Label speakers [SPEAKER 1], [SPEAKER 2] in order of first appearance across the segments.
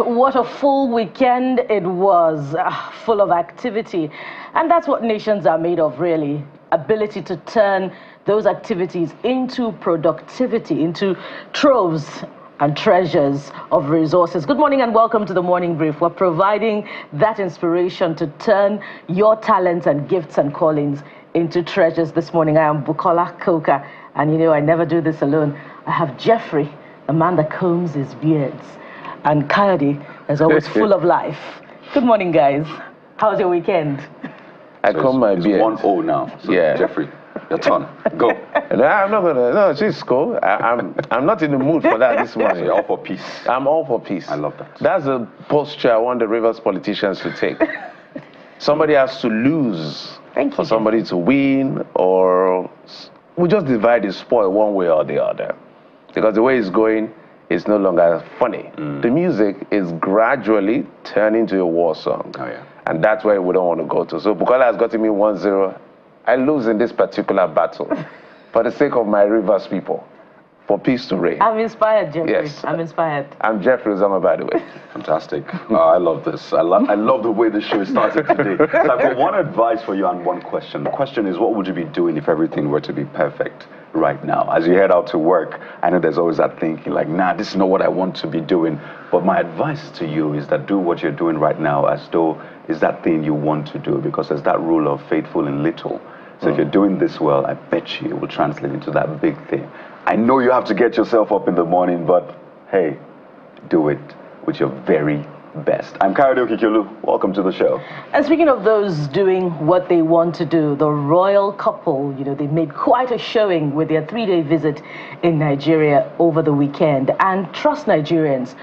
[SPEAKER 1] what a full weekend it was, full of activity. And that's what nations are made of, really. Ability to turn those activities into productivity, into troves and treasures of resources. Good morning and welcome to the Morning Brief. We're providing that inspiration to turn your talents and gifts and callings into treasures this morning. I am Bukola Koka, and you know I never do this alone. I have Jeffrey, the man that combs his beards, and Coyote is always full of life. Good morning, guys. How was your weekend?
[SPEAKER 2] I comb my beard.
[SPEAKER 3] 1-0 now. So
[SPEAKER 2] Yeah.
[SPEAKER 3] Jeffrey, your turn. Go.
[SPEAKER 2] No, I'm not gonna. No, she's cool. I'm not in the mood for that this
[SPEAKER 3] So
[SPEAKER 2] morning.
[SPEAKER 3] you're all for peace.
[SPEAKER 2] I'm all for peace.
[SPEAKER 3] I love that.
[SPEAKER 2] That's the posture I want the Rivers politicians to take. Somebody has to lose
[SPEAKER 1] Thank you,
[SPEAKER 2] for somebody to win, or we just divide the spoil one way or the other. Because the way it's going is no longer funny. The music is gradually turning to a war song.
[SPEAKER 3] Oh, yeah.
[SPEAKER 2] And that's where we don't want to go to. So Bukola has gotten me 1-0. I lose in this particular battle for the sake of my Rivers people, for peace to reign.
[SPEAKER 1] I'm inspired, Jeffrey.
[SPEAKER 2] Yes.
[SPEAKER 1] I'm inspired.
[SPEAKER 2] I'm Jeffrey Uzama, by the way.
[SPEAKER 3] Fantastic. I love this. I love the way the show started today. So I've got one advice for you and one question. The question is, what would you be doing if everything were to be perfect right now? As you head out to work, I know there's always that thinking like, nah, this is not what I want to be doing. But my advice to you is that do what you're doing right now as though it's that thing you want to do, because there's that rule of faithful in little. So if you're doing this well, I bet you it will translate into that big thing. I know you have to get yourself up in the morning, but hey, do it with your very best. I'm Kayode Okikolu. Welcome to the show.
[SPEAKER 1] And speaking of those doing what they want to do, the royal couple, you know, they made quite a showing with their 3-day visit in Nigeria over the weekend. And trust Nigerians,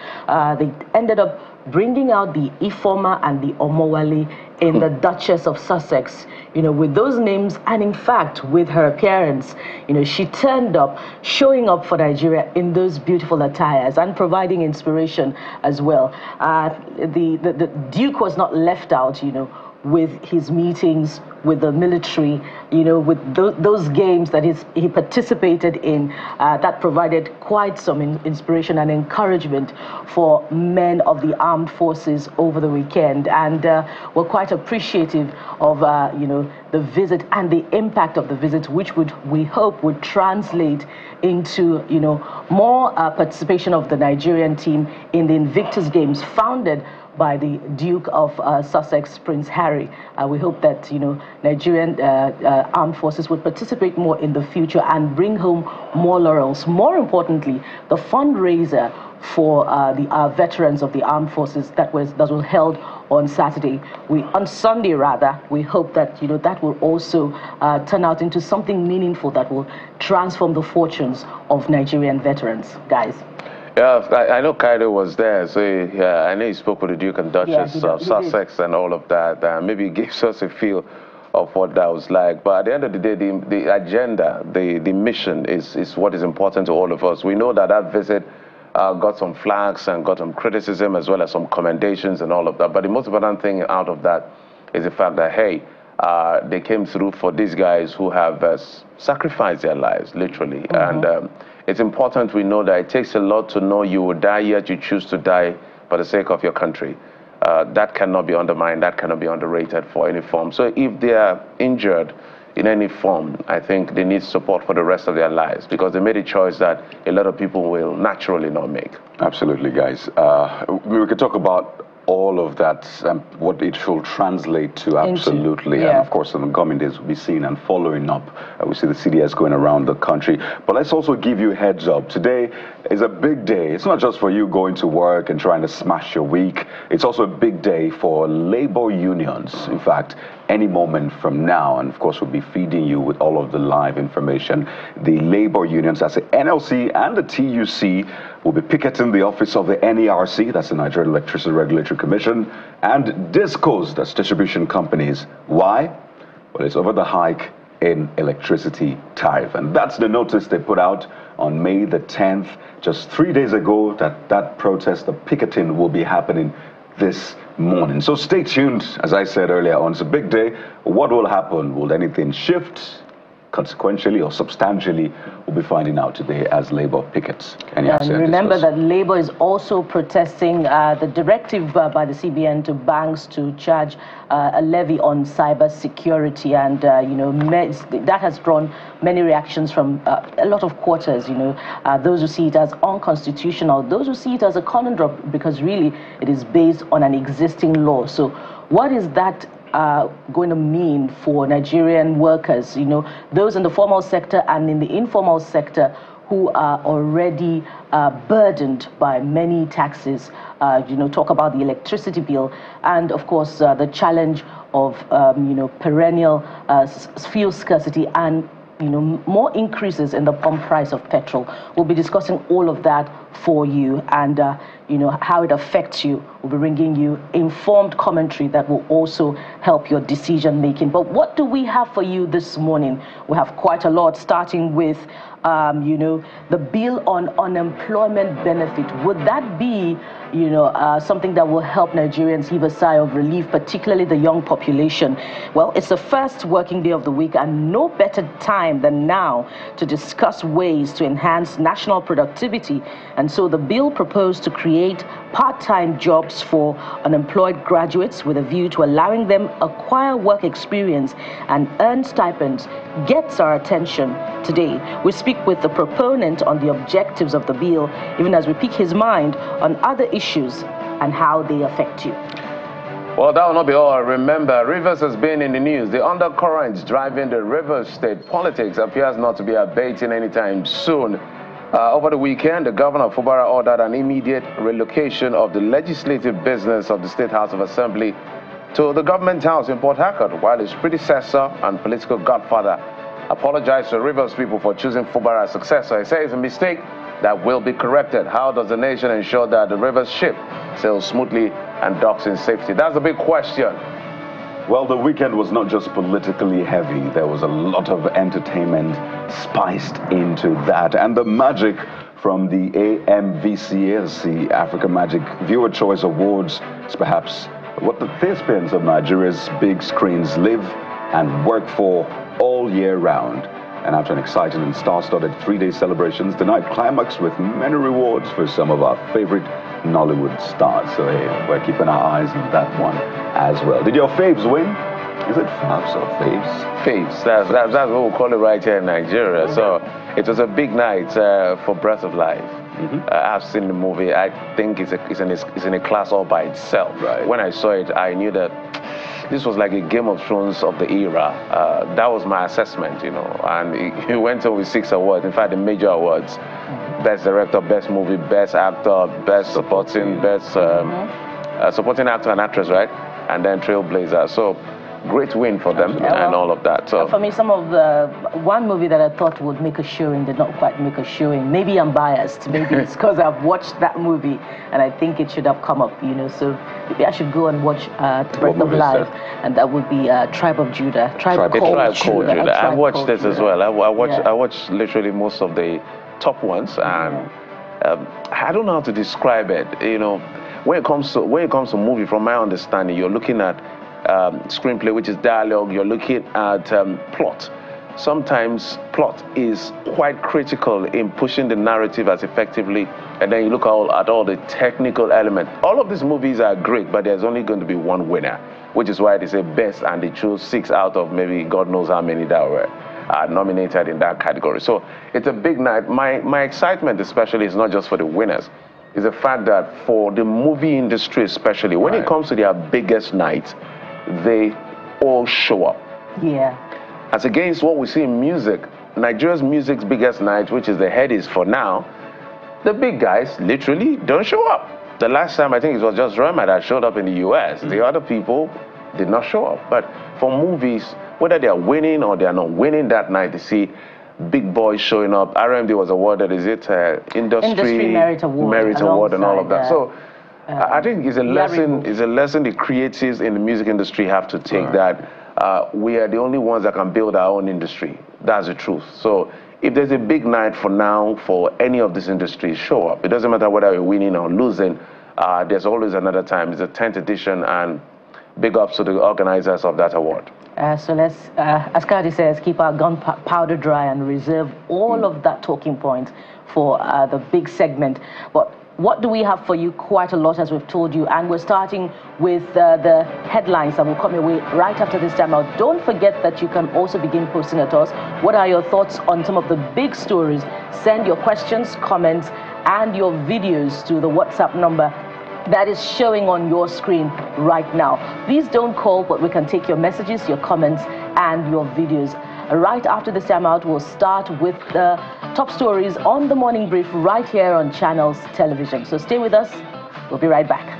[SPEAKER 1] they ended up bringing out the Ifoma and the Omowale in the Duchess of Sussex, you know, with those names, and in fact, with her appearance, you know, she turned up, showing up for Nigeria in those beautiful attires and providing inspiration as well. The Duke was not left out, you know, with his meetings with the military, you know, with those games that he participated in, that provided quite some inspiration and encouragement for men of the armed forces over the weekend. And we're quite appreciative of, you know, the visit and the impact of the visit, which we hope would translate into, you know, more participation of the Nigerian team in the Invictus Games founded by the Duke of Sussex, Prince Harry. We hope that, you know, Nigerian armed forces would participate more in the future and bring home more laurels. More importantly, the fundraiser for the veterans of the armed forces that was held on Saturday, on Sunday rather, we hope that, you know, that will also turn out into something meaningful that will transform the fortunes of Nigerian veterans, guys.
[SPEAKER 2] Yeah, I know Kaido was there, so yeah, I know he spoke with the Duke and Duchess of Sussex and all of that. Maybe it gives us a feel of what that was like. But at the end of the day, the agenda, the mission is what is important to all of us. We know that visit got some flags and got some criticism as well as some commendations and all of that. But the most important thing out of that is the fact that, hey, they came through for these guys who have sacrificed their lives, literally. And it's important we know that it takes a lot to know you will die, yet you choose to die for the sake of your country. That cannot be undermined, that cannot be underrated for any form. So if they are injured in any form, I think they need support for the rest of their lives, because they made a choice that a lot of people will naturally not make.
[SPEAKER 3] Absolutely, guys. We could talk about all of that and what it should translate to, absolutely. And of course, in the coming days, we'll be seeing and following up. We see the CDS going around the country. But let's also give you a heads up. Today is a big day. It's not just for you going to work and trying to smash your week. It's also a big day for labor unions. In fact, any moment from now, and of course we'll be feeding you with all of the live information, the labor unions, that's the NLC and the TUC, will be picketing the office of the NERC, that's the Nigerian Electricity Regulatory Commission, and DISCOs, that's distribution companies. Why? Well, it's over the hike in electricity tariff. And that's the notice they put out on May the 10th, just 3 days ago, that protest, the picketing, will be happening this morning. So stay tuned. As I said earlier on, it's a big day. What will happen? Will anything shift? consequentially or substantially, we'll be finding out today as Labour pickets.
[SPEAKER 1] And remember that Labour is also protesting the directive by the CBN to banks to charge a levy on cyber security, and that has drawn many reactions from a lot of quarters. Those who see it as unconstitutional, those who see it as a conundrum, because really it is based on an existing law. So what is that going to mean for Nigerian workers, those in the formal sector and in the informal sector who are already burdened by many taxes? Talk about the electricity bill and, of course, the challenge of, perennial fuel scarcity and more increases in the pump price of petrol. We'll be discussing all of that for you, and how it affects you. We'll be bringing you informed commentary that will also help your decision making. But what do we have for you this morning? We have quite a lot, starting with the bill on unemployment benefit. Would that be something that will help Nigerians heave a sigh of relief, particularly the young population? Well, it's the first working day of the week, and no better time than now to discuss ways to enhance national productivity. And so the bill proposed to create part-time jobs for unemployed graduates with a view to allowing them acquire work experience and earn stipends gets our attention today. We speak with the proponent on the objectives of the bill, even as we pick his mind on other issues and how they affect you.
[SPEAKER 2] Well, that will not be all. Remember, Rivers has been in the news. The undercurrents driving the Rivers state politics appears not to be abating anytime soon. Over the weekend, the governor of Fubara ordered an immediate relocation of the legislative business of the State House of Assembly to the government house in Port Harcourt, while his predecessor and political godfather apologized to Rivers people for choosing Fubara as successor. He says it's a mistake that will be corrected. How does the nation ensure that the Rivers ship sails smoothly and docks in safety? That's a big question.
[SPEAKER 3] Well, the weekend was not just politically heavy. There was a lot of entertainment spiced into that. And the magic from the amvca, the Africa Magic Viewer Choice Awards, is perhaps what the thespians of Nigeria's big screens live and work for all year round. And after an exciting and star-studded 3-day celebrations, the night climaxed with many rewards for some of our favorite Nollywood stars. So hey, we're keeping our eyes on that one as well. Did your faves win? Is it faves or faves?
[SPEAKER 2] Faves. That's what we call it right here in Nigeria. Okay. So it was a big night for Breath of Life. I've seen the movie. I think it's in a class all by itself.
[SPEAKER 3] Right.
[SPEAKER 2] When I saw it, I knew that this was like a Game of Thrones of the era. That was my assessment, and it went on with 6 awards. In fact, the major awards: Best Director, Best Movie, Best Actor, Best Supporting, Best Supporting Actor and Actress, right? And then Trailblazer. So great win for them and all of that. So
[SPEAKER 1] for me, some of the one movie that I thought would make a showing did not quite make a showing. Maybe I'm biased. Maybe it's because I've watched that movie and I think it should have come up. So maybe I should go and watch Breath of Life, and that would be Tribe of Judah. Tribe Called Judah.
[SPEAKER 2] I watched this as well. I watched literally most of the top ones, and I don't know how to describe it. When it comes to movie, from my understanding, you're looking at screenplay, which is dialogue. You're looking at plot. Sometimes plot is quite critical in pushing the narrative as effectively, and then you look at all the technical element. All of these movies are great, but there's only going to be one winner, which is why they say best, and they chose 6 out of maybe God knows how many that were nominated in that category. So it's a big night. My excitement especially is not just for the winners. It's the fact that for the movie industry especially, when it comes to their biggest night, they all show up.
[SPEAKER 1] Yeah.
[SPEAKER 2] As against what we see in music, Nigeria's music's biggest night, which is the Headies for now, the big guys literally don't show up. The last time I think it was just Rema that showed up in the US. The other people did not show up. But for movies, whether they are winning or they are not winning that night, to see big boys showing up. RMD was awarded, Industry Merit Award and all of that. So I think it's a lesson the creatives in the music industry have to take, that we are the only ones that can build our own industry. That's the truth. So if there's a big night for now for any of these industries, show up. It doesn't matter whether you're winning or losing. There's always another time. It's the 10th edition, and big ups to the organizers of that award.
[SPEAKER 1] So let's, as Kadi says, keep our gunpowder dry and reserve all of that talking point for the big segment. But what do we have for you? Quite a lot, as we've told you, and we're starting with the headlines that will come your way right after this time out. Don't forget that you can also begin posting at us. What are your thoughts on some of the big stories? Send your questions, comments, and your videos to the WhatsApp number that is showing on your screen right now. Please don't call, but we can take your messages, your comments, and your videos. Right after this time out, we'll start with the top stories on the morning brief right here on Channels Television. So stay with us. We'll be right back.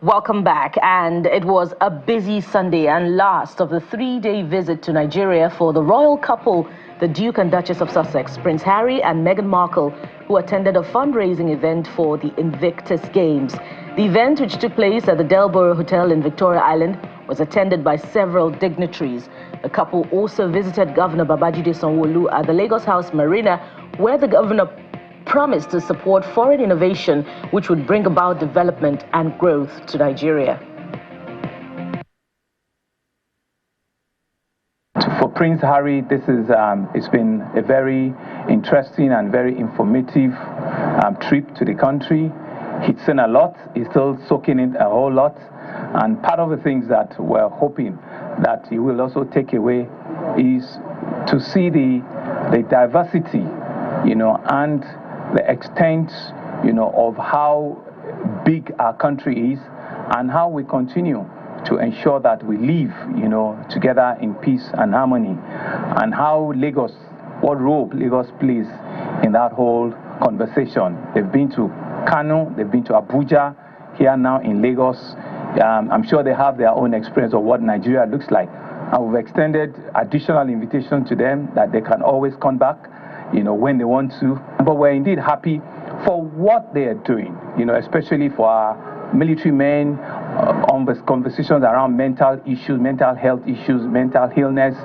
[SPEAKER 1] Welcome back, and it was a busy Sunday and last of the three-day visit to Nigeria for the royal couple, the Duke and Duchess of Sussex, Prince Harry and Meghan Markle, who attended a fundraising event for the Invictus Games. The event, which took place at the Delborough Hotel in Victoria Island, was attended by several dignitaries. The couple also visited Governor Babajide Sanwo-Olu at the Lagos House Marina, where the governor promised to support foreign innovation, which would bring about development and growth to Nigeria.
[SPEAKER 4] For Prince Harry, this is it's been a very interesting and very informative trip to the country. He's seen a lot. He's still soaking in a whole lot. And part of the things that we're hoping that he will also take away is to see the diversity, and the extent, of how big our country is and how we continue to ensure that we live, together in peace and harmony, and how Lagos, what role Lagos plays in that whole conversation. They've been to Kano, they've been to Abuja, here now in Lagos. I'm sure they have their own experience of what Nigeria looks like. And we've extended additional invitation to them that they can always come back, when they want to. But we're indeed happy for what they are doing, especially for our military men, on the conversations around mental issues, mental health issues, mental illness,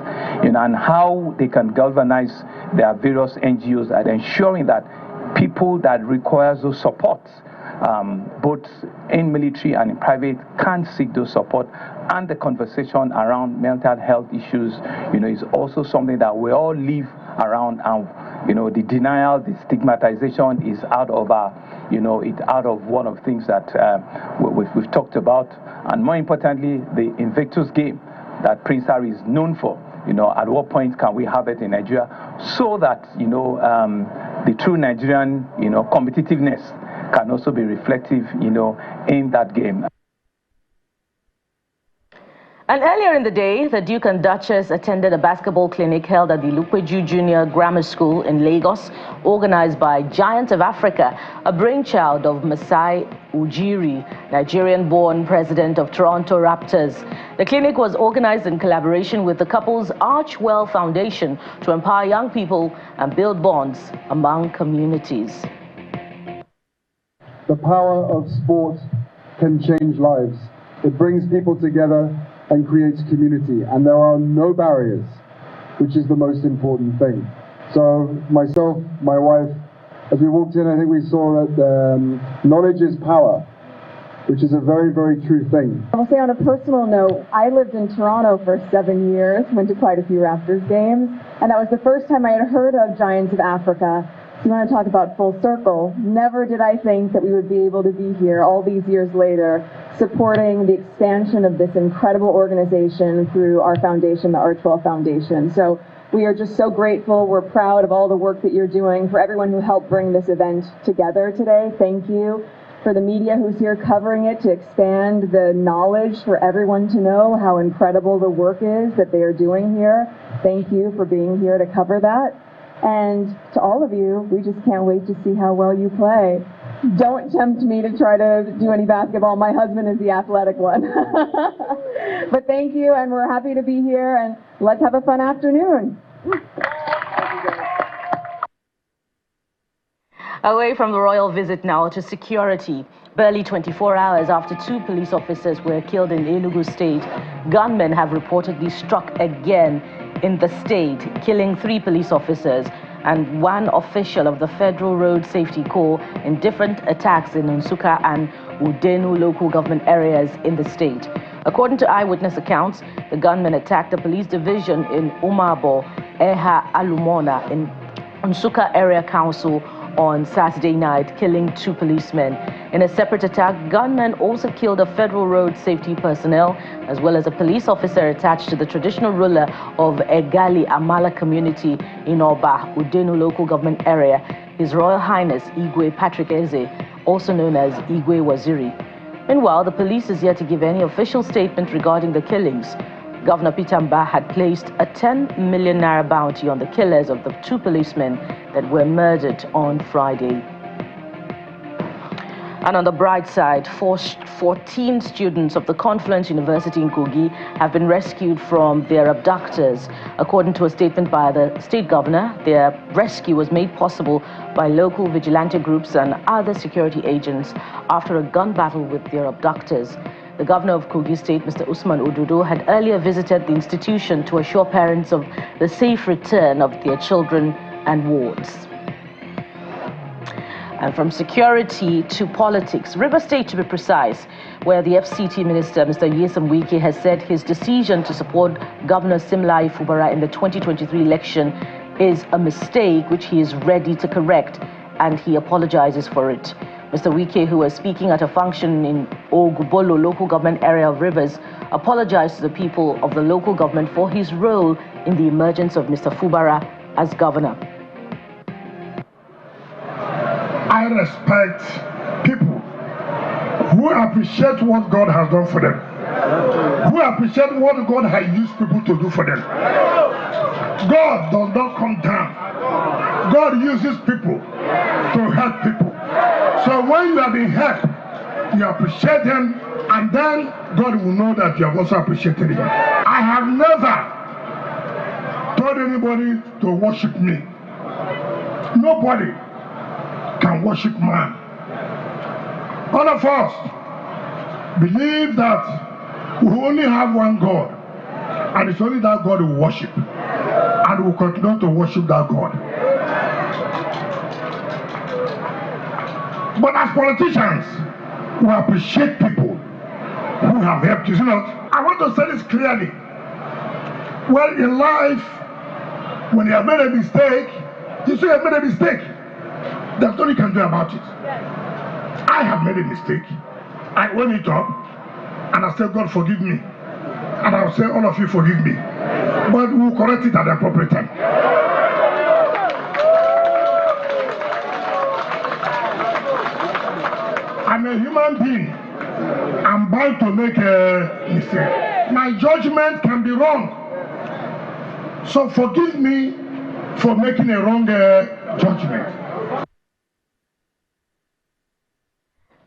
[SPEAKER 4] and how they can galvanize their various NGOs at ensuring that people that require those supports, both in military and in private, can seek those support. And the conversation around mental health issues, is also something that we all live around. And the denial, the stigmatization is out of our, it's out of one of the things that we've talked about. And more importantly, the Invictus game that Prince Harry is known for. At what point can we have it in Nigeria, so that the true Nigerian competitiveness can also be reflective in that game.
[SPEAKER 1] And earlier in the day, the Duke and Duchess attended a basketball clinic held at the Lupeju Junior Grammar School in Lagos, organized by Giants of Africa, a brainchild of Masai Ujiri, Nigerian-born president of Toronto Raptors. The clinic was organized in collaboration with the couple's Archwell Foundation to empower young people and build bonds among communities.
[SPEAKER 5] The power of sport can change lives. It brings people together and creates community, and there are no barriers, which is the most important thing. So myself, my wife, as we walked in, I think we saw that knowledge is power, which is a very, very true thing.
[SPEAKER 6] I'll say on a personal note, I lived in Toronto for 7 years, went to quite a few Raptors games, and that was the first time I had heard of Giants of Africa. So you want to talk about full circle. Never did I think that we would be able to be here all these years later, supporting the expansion of this incredible organization through our foundation, the Archwell Foundation. So we are just so grateful. We're proud of all the work that you're doing. For everyone who helped bring this event together today, thank you. For the media who's here covering it, to expand the knowledge for everyone to know how incredible the work is that they are doing here. Thank you for being here to cover that. And to all of you, we just can't wait to see how well you play. Don't tempt me to try to do any basketball. My husband is the athletic one. But thank you, and we're happy to be here, and let's have a fun afternoon.
[SPEAKER 1] Away from the royal visit now to security. Barely 24 hours after 2 police officers were killed in Enugu State, gunmen have reportedly struck again in the state, killing 3 police officers and 1 official of the Federal Road Safety Corps in different attacks in Nsukka and Udenu local government areas in the state. According to eyewitness accounts, the gunmen attacked the police division in Umabo, Eha Alumona in Nsukka Area Council on Saturday night, killing 2 policemen. In a separate attack, gunmen also killed a Federal Road Safety personnel, as well as a police officer attached to the traditional ruler of Egali Amala community in Oba, Udenu local government area, His Royal Highness Igwe Patrick Eze, also known as Igwe Waziri. Meanwhile, the police is yet to give any official statement regarding the killings. Governor Peter Mbah had placed a 10 million naira bounty on the killers of the 2 policemen that were murdered on Friday. And on the bright side, 14 students of the Confluence University in Kogi have been rescued from their abductors. According to a statement by the state governor, their rescue was made possible by local vigilante groups and other security agents after a gun battle with their abductors. The governor of Kogi State, Mr. Usman Ododo, had earlier visited the institution to assure parents of the safe return of their children and wards. And from security to politics, River State to be precise, where the FCT minister, Mr. Wike, has said his decision to support Governor Simlai Fubara in the 2023 election is a mistake which he is ready to correct, and he apologizes for it. Mr. Wike, who was speaking at a function in Ogubolo local government area of Rivers, apologized to the people of the local government for his role in the emergence of Mr. Fubara as governor.
[SPEAKER 7] I respect people who appreciate what God has done for them, who appreciate what God has used people to do for them. God does not come down. God uses people to help people. So when you have been helped, you appreciate them, and then God will know that you have also appreciated him. I have never told anybody to worship me. Nobody can worship man. All of us believe that we only have one God, and it's only that God we worship, and we continue to worship that God. But as politicians, we appreciate people who have helped us. You know, I want to say this clearly. Well, in life, when you have made a mistake, you say you have made a mistake. There's nothing you can do about it. I have made a mistake. I own it up, and I say, God forgive me. And I'll say, all of you forgive me. But we'll correct it at the appropriate time. I'm a human being. I'm bound to make a mistake. My judgment can be wrong. So forgive me for making a wrong judgment.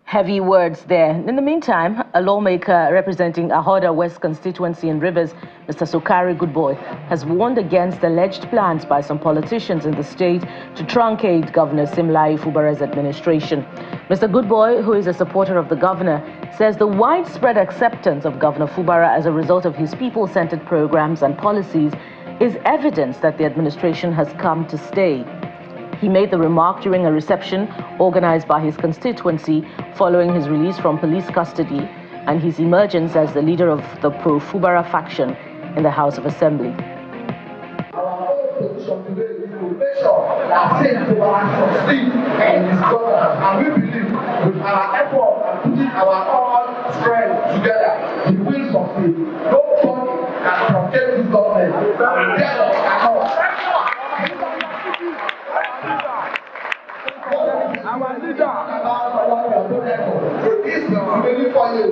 [SPEAKER 1] Heavy words there. In the meantime, a lawmaker representing Ahoda West constituency in Rivers, Mr. Sokari Goodboy, has warned against alleged plans by some politicians in the state to truncate Governor Simlai Fubara's administration. Mr. Goodboy, who is a supporter of the governor, says the widespread acceptance of Governor Fubara as a result of his people-centered programs and policies is evidence that the administration has come to stay. He made the remark during a reception organized by his constituency following his release from police custody and his emergence as the leader of the pro-Fubara faction in the House of Assembly.
[SPEAKER 8] Our whole position today is to make sure that Saint Fubara succeeds and his governance, and we believe with our effort and putting our all strength together, he will succeed. Nobody can protect this government and tell us our leader it is really for you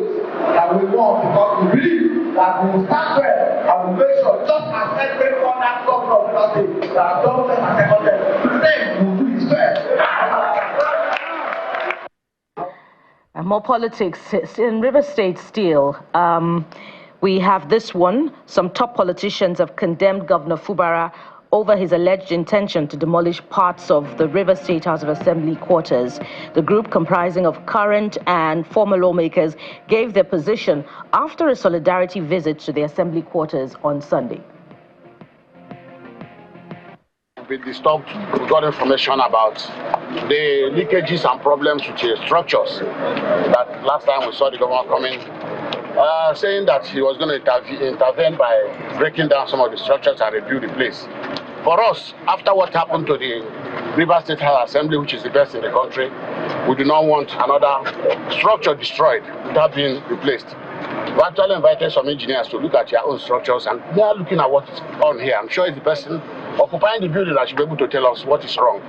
[SPEAKER 8] that we want, because we believe that we will stand well and we make sure, just as every other governor of the state that government has seconded, the same will do his best.
[SPEAKER 1] And more politics in River State still. We have this one. Some top politicians have condemned Governor Fubara over his alleged intention to demolish parts of the Rivers State House of Assembly quarters. The group, comprising of current and former lawmakers, gave their position after a solidarity visit to the Assembly quarters on Sunday.
[SPEAKER 9] We disturbed, we got information about the leakages and problems with the structures. That last time we saw the government coming, saying that he was going to intervene by breaking down some of the structures and rebuild the place. For us, after what happened to the Rivers State House Assembly, which is the best in the country, we do not want another structure destroyed without being replaced. We actually invited some engineers to look at their own structures, and they are looking at what is on here. I'm sure it's the person occupying the building that should be able to tell us what is wrong.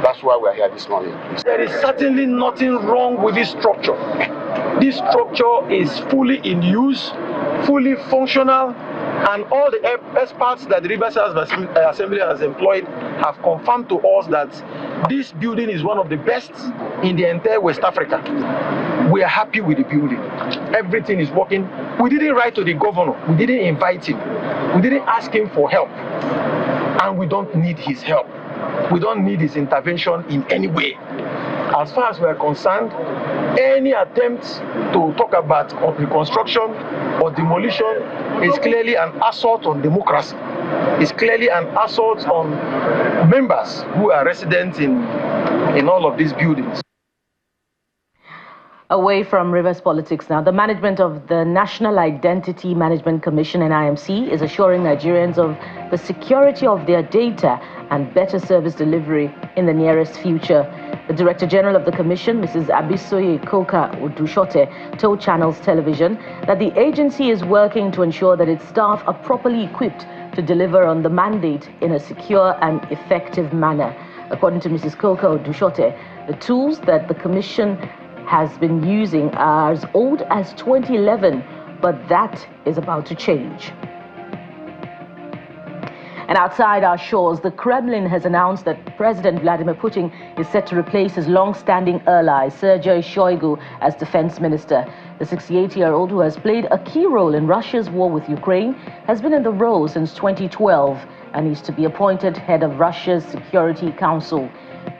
[SPEAKER 9] That's why we're here this morning.
[SPEAKER 10] There is certainly nothing wrong with this structure. This structure is fully in use, fully functional, and all the experts that the Rivers Assembly has employed have confirmed to us that this building is one of the best in the entire West Africa. We are happy with the building. Everything is working. We didn't write to the governor. We didn't invite him. We didn't ask him for help. And we don't need his help. We don't need his intervention in any way. As far as we are concerned, any attempt to talk about reconstruction or demolition is clearly an assault on democracy. It's clearly an assault on members who are residents in all of these buildings.
[SPEAKER 1] Away from Rivers politics now, the management of the National Identity Management Commission, NIMC, is assuring Nigerians of the security of their data and better service delivery in the nearest future. The Director General of the Commission, Mrs. Abisoye Koka-Odushote, told Channels Television that the agency is working to ensure that its staff are properly equipped to deliver on the mandate in a secure and effective manner. According to Mrs. Koka-Odushote, the tools that the Commission has been using are as old as 2011, but that is about to change. And outside our shores, the Kremlin has announced that President Vladimir Putin is set to replace his long-standing ally, Sergei Shoigu, as defense minister. The 68-year-old, who has played a key role in Russia's war with Ukraine, has been in the role since 2012 and is to be appointed head of Russia's Security Council.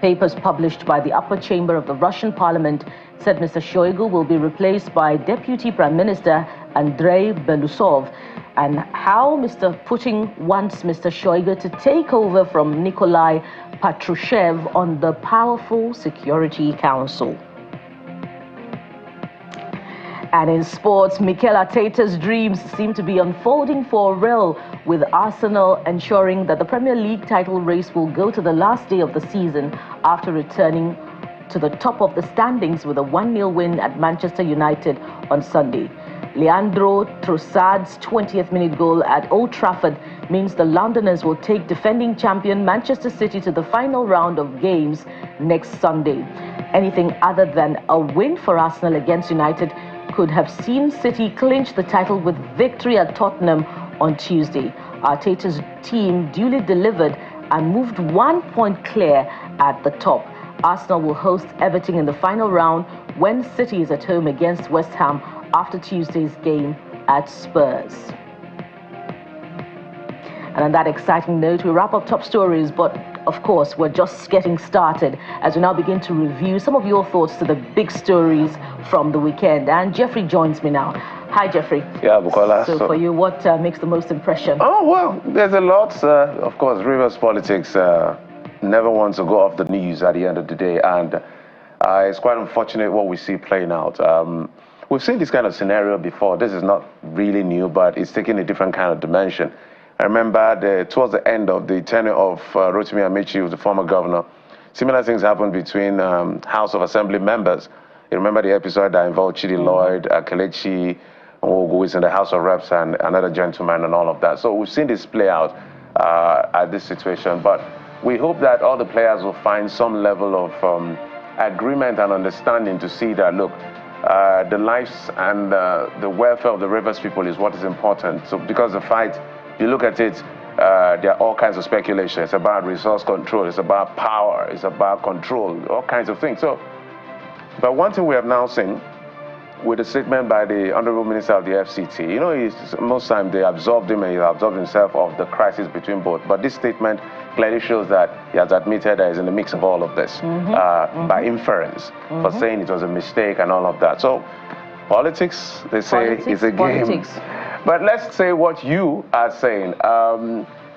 [SPEAKER 1] Papers published by the upper chamber of the Russian parliament said Mr. Shoigu will be replaced by Deputy Prime Minister Andrei Belousov, and how Mr. Putin wants Mr. Shoigu to take over from Nikolai Patrushev on the powerful Security Council. And in sports, Mikel Arteta's dreams seem to be unfolding for real, with Arsenal ensuring that the Premier League title race will go to the last day of the season after returning to the top of the standings with a 1-0 win at Manchester United on Sunday. Leandro Trossard's 20th minute goal at Old Trafford means the Londoners will take defending champion Manchester City to the final round of games next Sunday. Anything other than a win for Arsenal against United could have seen City clinch the title with victory at Tottenham on Tuesday. Arteta's team duly delivered and moved 1 point clear at the top. Arsenal will host Everton in the final round when City is at home against West Ham after Tuesday's game at Spurs. And on that exciting note, we wrap up top stories, but of course, we're just getting started as we now begin to review some of your thoughts to the big stories from the weekend. And Jeffrey joins me now. Hi, Jeffrey.
[SPEAKER 2] Yeah, Bukola.
[SPEAKER 1] So for you, what makes the most impression?
[SPEAKER 2] Oh, well, there's a lot. Of course, Rivers politics never wants to go off the news at the end of the day. And it's quite unfortunate what we see playing out. We've seen this kind of scenario before. This is not really new, but it's taking a different kind of dimension. I remember towards the end of the tenure of Rotimi Amechi, who was the former governor, similar things happened between House of Assembly members. You remember the episode that involved Chidi Lloyd, Kelechi, who is in the House of Reps, and another gentleman and all of that. So we've seen this play out at this situation. But we hope that all the players will find some level of agreement and understanding to see that, look, the lives and the welfare of the Rivers people is what is important. So because the fight, you look at it, there are all kinds of speculation. It's about resource control, it's about power, it's about control, all kinds of things. So, but one thing we have now seen with a statement by the Honorable Minister of the FCT. You know, most times they absolved him and he absolved himself of the crisis between both. But this statement clearly shows that he has admitted that he's in the mix of all of this by inference for saying it was a mistake and all of that. So politics, they say, is a game. But let's say what you are saying.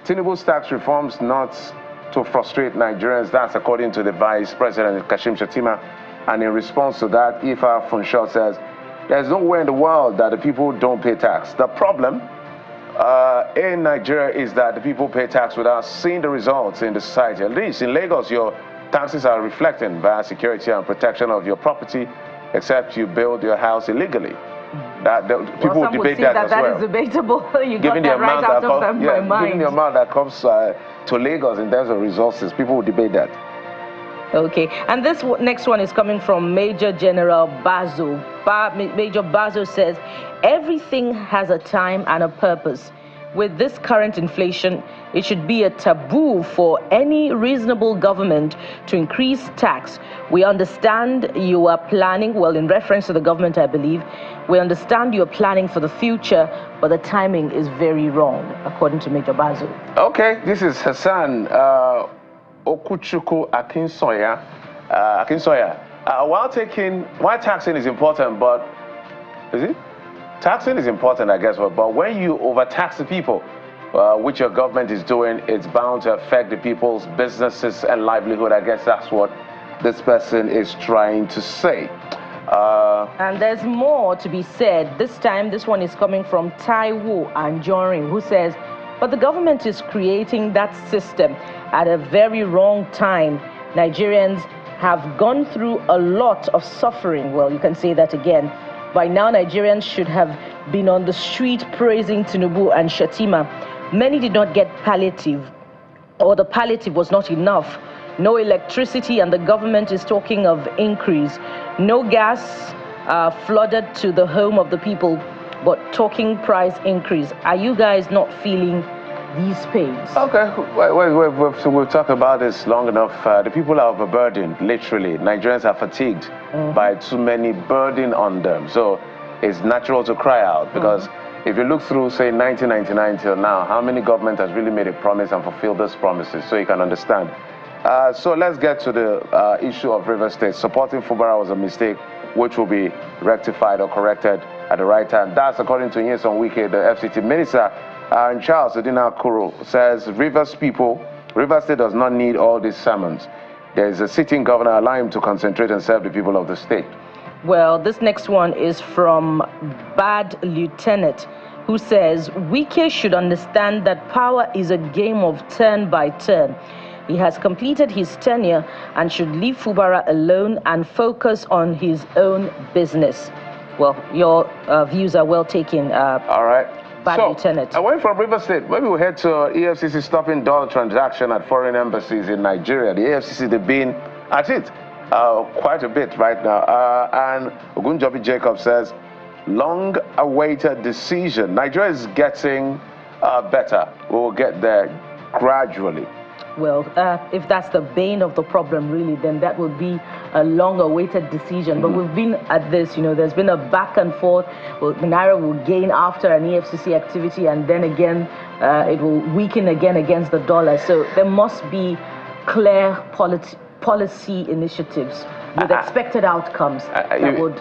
[SPEAKER 2] Tinubu's tax reforms not to frustrate Nigerians. That's according to the Vice President, Kashim Shettima. And in response to that, Ifa Funshaw says, there's nowhere in the world that the people don't pay tax. The problem in Nigeria is that the people pay tax without seeing the results in the society. At least in Lagos, your taxes are reflecting via security and protection of your property, except you build your house illegally. People would debate that as well.
[SPEAKER 1] That is debatable. You got
[SPEAKER 2] given
[SPEAKER 1] that right out of my mind.
[SPEAKER 2] Given the amount that comes to Lagos in terms of resources, people would debate that.
[SPEAKER 1] Okay, and this next one is coming from Major General Bazo. Major Bazo says, everything has a time and a purpose. With this current inflation, it should be a taboo for any reasonable government to increase tax. We understand you are planning, well, in reference to the government, I believe, we understand you are planning for the future, but the timing is very wrong, according to Major Bazo.
[SPEAKER 2] Okay, this is Hassan Okuchuku Akinsoya. While taxing is important, but is it? Taxing is important, I guess, but when you overtax the people, which your government is doing, it's bound to affect the people's businesses and livelihood. I guess that's what this person is trying to say.
[SPEAKER 1] And there's more to be said. This time, this one is coming from Taiwo Anjorin, who says, but the government is creating that system at a very wrong time. Nigerians have gone through a lot of suffering. Well, you can say that again. By now, Nigerians should have been on the street praising Tinubu and Shettima. Many did not get palliative, or the palliative was not enough. No electricity, and the government is talking of increase. No gas flooded to the home of the people, but talking price increase. Are you guys not feeling these pains?
[SPEAKER 2] Okay, we've talked about this long enough. The people are overburdened, literally. Nigerians are fatigued by too many burden on them. So it's natural to cry out, because if you look through, say, 1999 till now, how many government has really made a promise and fulfilled those promises, so you can understand. So let's get to the issue of River State. Supporting Fubara was a mistake, which will be rectified or corrected at the right time. That's according to Nyesom Wike, the FCT minister. And Charles Odina Kuro says, River State does not need all these sermons. There is a sitting governor, allow him to concentrate and serve the people of the state.
[SPEAKER 1] Well, this next one is from Bad Lieutenant, who says, Wike should understand that power is a game of turn by turn. He has completed his tenure and should leave Fubara alone and focus on his own business. Well, your views are well taken.
[SPEAKER 2] All right.
[SPEAKER 1] Bad Lieutenant.
[SPEAKER 2] Away from River State, maybe we'll head to EFCC stopping dollar transaction at foreign embassies in Nigeria. The EFCC, they've been at it quite a bit right now. And Ogunjobi Jacob says, long-awaited decision. Nigeria is getting better. We will get there gradually.
[SPEAKER 1] Well, if that's the bane of the problem, really, then that would be a long-awaited decision. But we've been at this, there's been a back and forth. Well, the Naira will gain after an EFCC activity, and then again, it will weaken again against the dollar. So there must be clear policy initiatives with expected outcomes that would,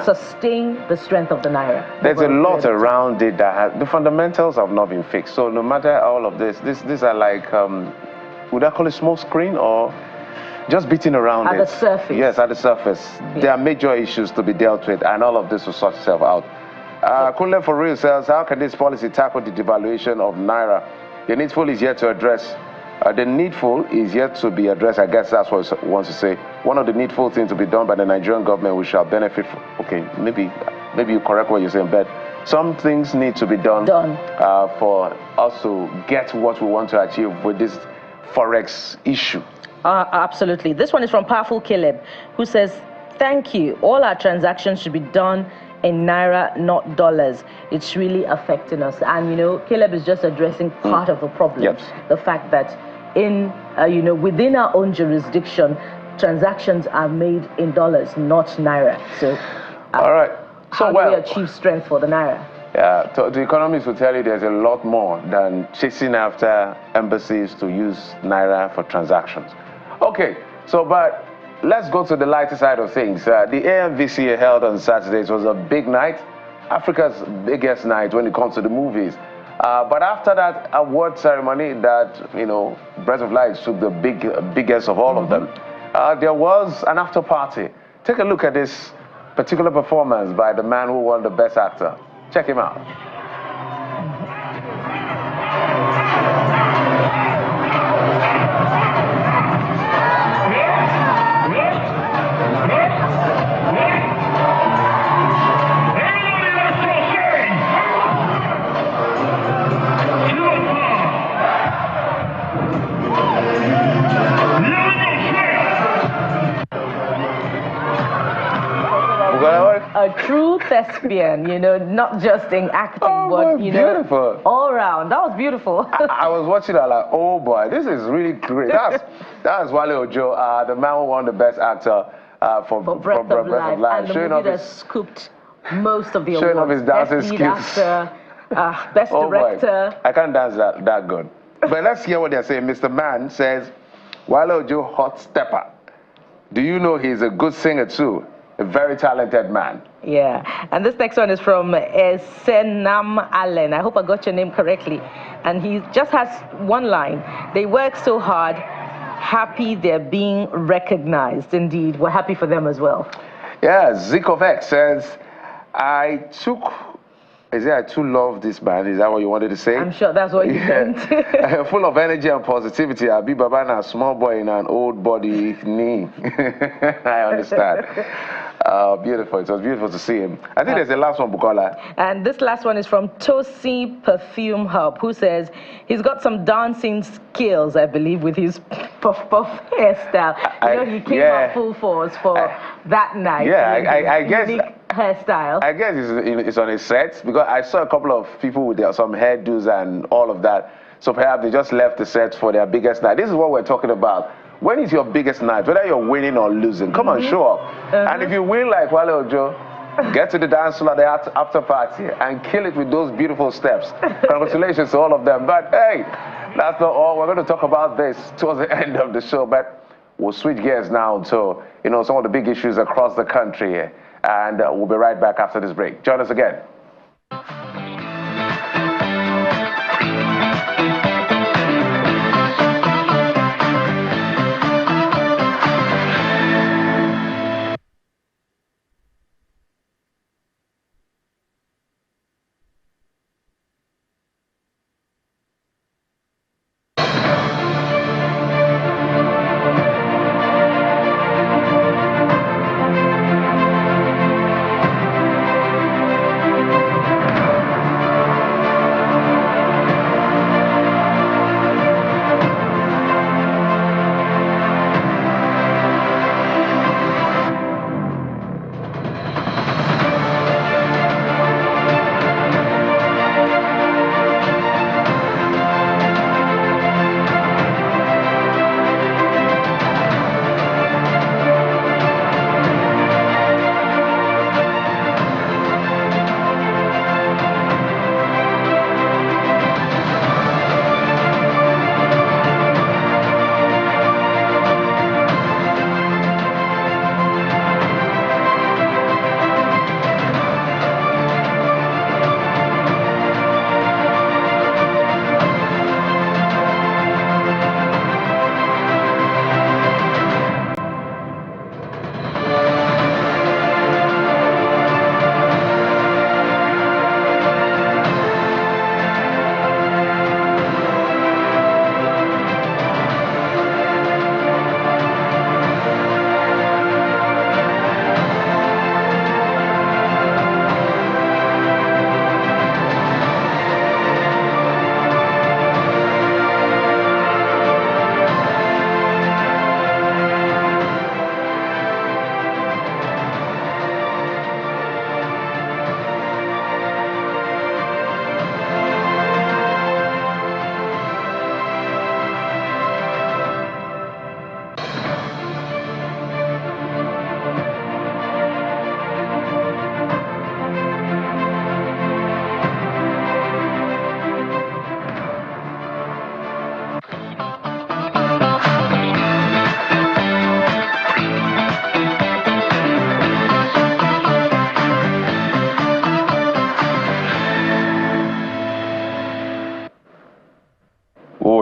[SPEAKER 1] sustain the strength of the Naira.
[SPEAKER 2] There's a lot around it that the fundamentals have not been fixed. So no matter all of this, these are like, would I call it small screen or just beating around
[SPEAKER 1] at the surface?
[SPEAKER 2] Yes, at the surface. Yeah. There are major issues to be dealt with, and all of this will sort itself out. Kunle for real says, how can this policy tackle the devaluation of Naira? The needful is yet to address. The needful is yet to be addressed. I guess that's what he wants to say. One of the needful things to be done by the Nigerian government, we shall benefit from. Okay, maybe you correct what you're saying, but some things need to be done. For us to get what we want to achieve with this Forex issue.
[SPEAKER 1] Absolutely. This one is from Powerful Caleb, who says, thank you. All our transactions should be done in Naira, not dollars. It's really affecting us. And, Caleb is just addressing part of the problem.
[SPEAKER 2] Yes.
[SPEAKER 1] The fact that within our own jurisdiction, transactions are made in dollars, not Naira. So,
[SPEAKER 2] all right.
[SPEAKER 1] how do we achieve strength for the naira?
[SPEAKER 2] Yeah, the economists will tell you there's a lot more than chasing after embassies to use naira for transactions. Okay, so but let's go to the lighter side of things. The amvca held on Saturday. It was a big night, Africa's biggest night when it comes to the movies. But after that award ceremony that, you know, Breath of Light took the biggest of all of them, there was an after party. Take a look at this particular performance by the man who won the Best Actor. Check him out.
[SPEAKER 1] A true thespian, you know, not just in acting, but, you know, all around. That was beautiful.
[SPEAKER 2] I was watching that like, oh boy, this is really great. That's Wale Ojo, the man who won the Best Actor for Breath of Life.
[SPEAKER 1] And the movie that scooped most of the awards.
[SPEAKER 2] Showing off his dancing skills.
[SPEAKER 1] Best Director.
[SPEAKER 2] Boy. I can't dance that good. But let's hear what they're saying. Mr. Man says, Wale Ojo, hot stepper. Do you know he's a good singer too? A very talented man.
[SPEAKER 1] Yeah, and this next one is from Senam Allen. I hope I got your name correctly. And he just has one line. They work so hard, happy they're being recognized. Indeed, we're happy for them as well.
[SPEAKER 2] Yeah, Zikovec says, I too love this man. Is that what you wanted to say?
[SPEAKER 1] I'm sure that's what you meant.
[SPEAKER 2] Full of energy and positivity. Abi Babana, a small boy in an old body knee. I understand. Beautiful. It was beautiful to see him. I think there's the last one, Bukola.
[SPEAKER 1] And this last one is from Tosi Perfume Hub, who says he's got some dancing skills, I believe, with his puff hairstyle. He came out full force for that night.
[SPEAKER 2] Yeah, I guess.
[SPEAKER 1] Hairstyle.
[SPEAKER 2] I guess it's on his set, because I saw a couple of people with some hairdos and all of that. So perhaps they just left the set for their biggest night. This is what we're talking about. When is your biggest night? Whether you're winning or losing, come on, show up. And if you win like Wale Ojo, get to the dance floor at the after party and kill it with those beautiful steps. Congratulations to all of them. But hey, that's not all. We're going to talk about this towards the end of the show. But we'll switch gears now to, you know, some of the big issues across the country. And we'll be right back after this break. Join us again.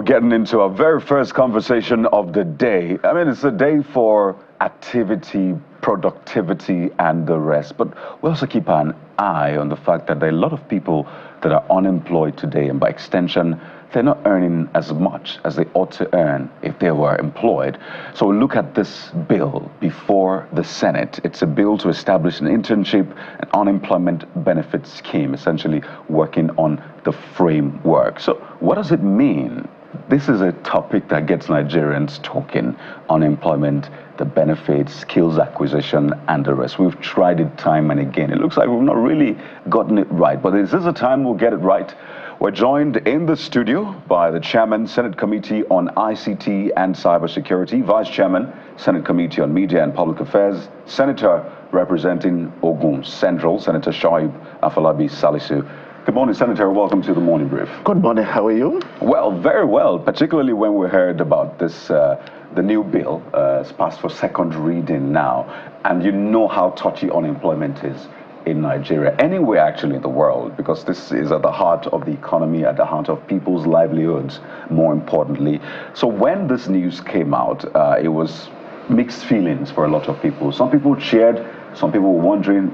[SPEAKER 3] getting into our very first conversation of the day. I mean, it's a day for activity, productivity, and the rest. But we also keep an eye on the fact that there are a lot of people that are unemployed today, and by extension, they're not earning as much as they ought to earn if they were employed. So we look at this bill before the Senate. It's a bill to establish an internship and unemployment benefit scheme, essentially working on the framework. So what does it mean? This is a topic that gets Nigerians talking: unemployment, the benefits, skills acquisition, and the rest. We've tried it time and again. It looks like we've not really gotten it right, but is this a time we'll get it right? We're joined in the studio by the Chairman, Senate Committee on ICT and Cybersecurity, Vice Chairman, Senate Committee on Media and Public Affairs, Senator representing Ogun Central, Senator Shoaib Afolabi Salisu. Good morning, Senator. Welcome to the Morning Brief.
[SPEAKER 9] Good morning. How are you?
[SPEAKER 3] Well, very well, particularly when we heard about this, the new bill. It's passed for second reading now, and you know how touchy unemployment is in Nigeria, anywhere actually in the world, because this is at the heart of the economy, at the heart of people's livelihoods, more importantly. So when this news came out, it was mixed feelings for a lot of people. Some people cheered, some people were wondering,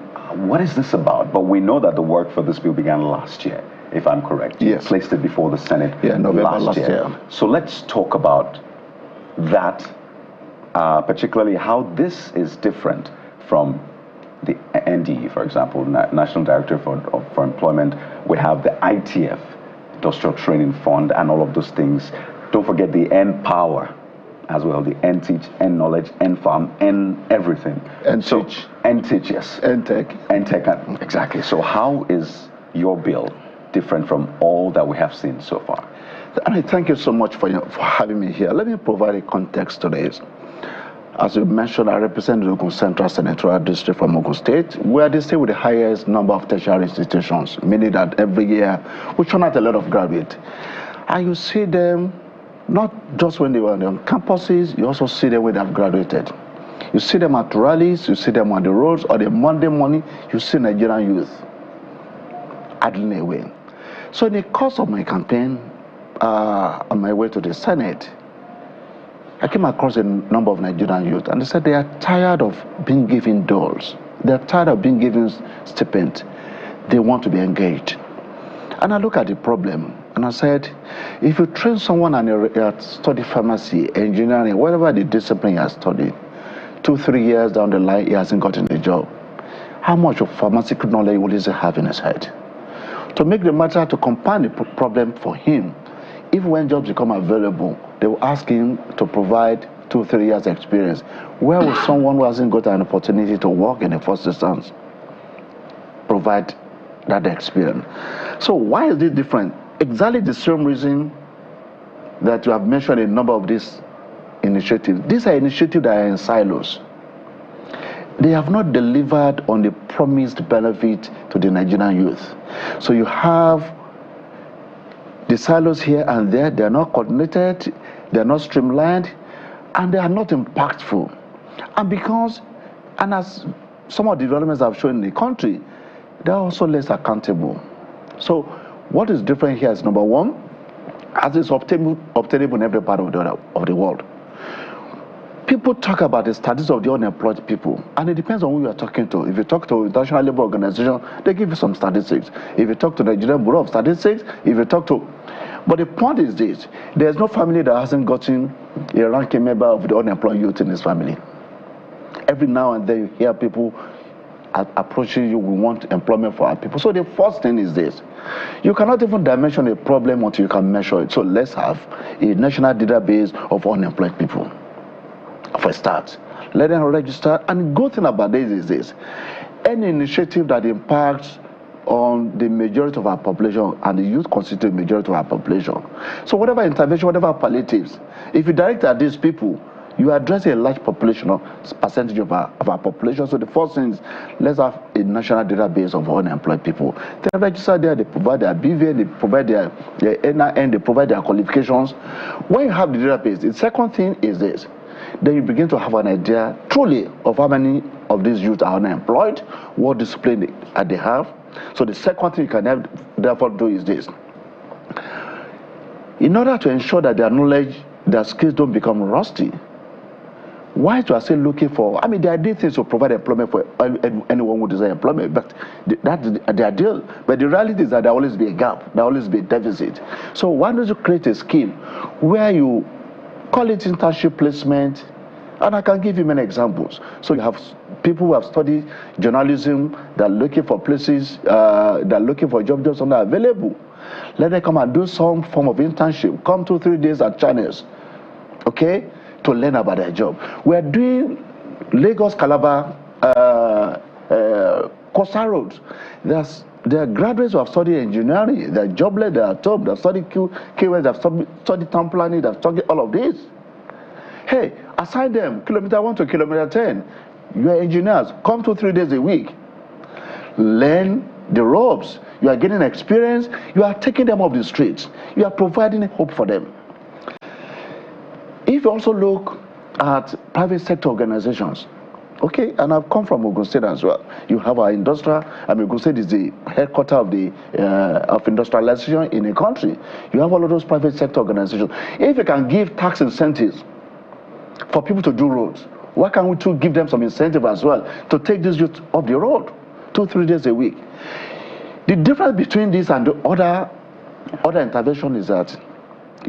[SPEAKER 3] what is this about? But we know that the work for this bill began last year, if I'm correct.
[SPEAKER 9] Yes.
[SPEAKER 3] You placed it before the Senate
[SPEAKER 9] November last year.
[SPEAKER 3] So let's talk about that, particularly how this is different from the NDE, for example, National Director for Employment. We have the ITF, Industrial Training Fund, and all of those things. Don't forget the N-Power as well, the N-Teach, N-Knowledge, N-Farm, N-Everything.
[SPEAKER 9] N-Teach.
[SPEAKER 3] N-Teach, yes.
[SPEAKER 9] N-Tech.
[SPEAKER 3] N-Tech, exactly. So how is your bill different from all that we have seen so far?
[SPEAKER 9] And I thank you so much for having me here. Let me provide a context to this. As you mentioned, I represent the Ogun Central Senatorial District from Ogun State. We are the state with the highest number of tertiary institutions, meaning that every year we turn out a lot of graduates. And you see them not just when they were on campuses, you also see them when they have graduated. You see them at rallies, you see them on the roads, or the Monday morning, you see Nigerian youth idling away. So in the course of my campaign, on my way to the Senate, I came across a number of Nigerian youth, and they said they are tired of being given doles. They're tired of being given stipend. They want to be engaged. And I look at the problem, and I said, if you train someone and you study pharmacy, engineering, whatever the discipline he has studied, 2-3 years down the line, he hasn't gotten a job, how much of pharmaceutical knowledge will he have in his head? To make the matter, to compound the problem for him, if when jobs become available, they will ask him to provide 2-3 years experience. Where will someone who hasn't got an opportunity to work in the first instance provide that experience? So why is this different? Exactly the same reason that you have mentioned a number of these initiatives. These are initiatives that are in silos. They have not delivered on the promised benefit to the Nigerian youth. So you have the silos here and there. They are not coordinated, they are not streamlined, and they are not impactful. And as some of the developments I've shown in the country, they are also less accountable. So what is different here is, number one, as is obtainable in every part of the world. People talk about the status of the unemployed people, and it depends on who you are talking to. If you talk to the International Labour Organization, they give you some statistics. If you talk to the Nigerian Bureau of Statistics, if you talk to... But the point is this: there's no family that hasn't gotten a ranking member of the unemployed youth in his family. Every now and then you hear people approaching you, we want employment for our people. So the first thing is this: you cannot even dimension a problem until you can measure it. So let's have a national database of unemployed people. For a start, let them register. And the good thing about this is this: any initiative that impacts on the majority of our population, and the youth constitute the majority of our population. So whatever intervention, whatever palliatives, if you direct at these people, you address a large population, percentage of our population. So the first thing is, let's have a national database of unemployed people. They register there, they provide their BVA, they provide their NIN, they provide their qualifications. When you have the database, the second thing is this: then you begin to have an idea truly of how many of these youth are unemployed, what discipline they have. So the second thing you can therefore do is this:
[SPEAKER 11] in order to ensure that their knowledge, their skills don't become rusty. Why do I say looking for? I mean, the ideal thing is to provide employment for anyone who desires employment, but that's the ideal. But the reality is that there will always be a gap, there will always be a deficit. So why don't you create a scheme where you call it internship placement? And I can give you many examples. So you have people who have studied journalism, they're looking for places, they're looking for jobs that are available. Let them come and do some form of internship. Come 2-3 days at channels, okay, to learn about their job. We're doing Lagos Calabar Coastal Roads. There are graduates who have studied engineering, they're jobless, they're at home, they've studied QS, they've studied town planning, they've studied all of this. Hey, assign them kilometer 1 to kilometer 10. You are engineers, come 2-3 days a week. Learn the ropes. You are getting experience. You are taking them off the streets. You are providing hope for them. If you also look at private sector organizations, okay, and I've come from Ogun State as well. You have our industrial, Ogun State is the headquarters of the of industrialization in the country. You have all of those private sector organizations. If you can give tax incentives for people to do roads, why can't we too give them some incentive as well to take this youth off the road 2-3 days a week? The difference between this and the other intervention is that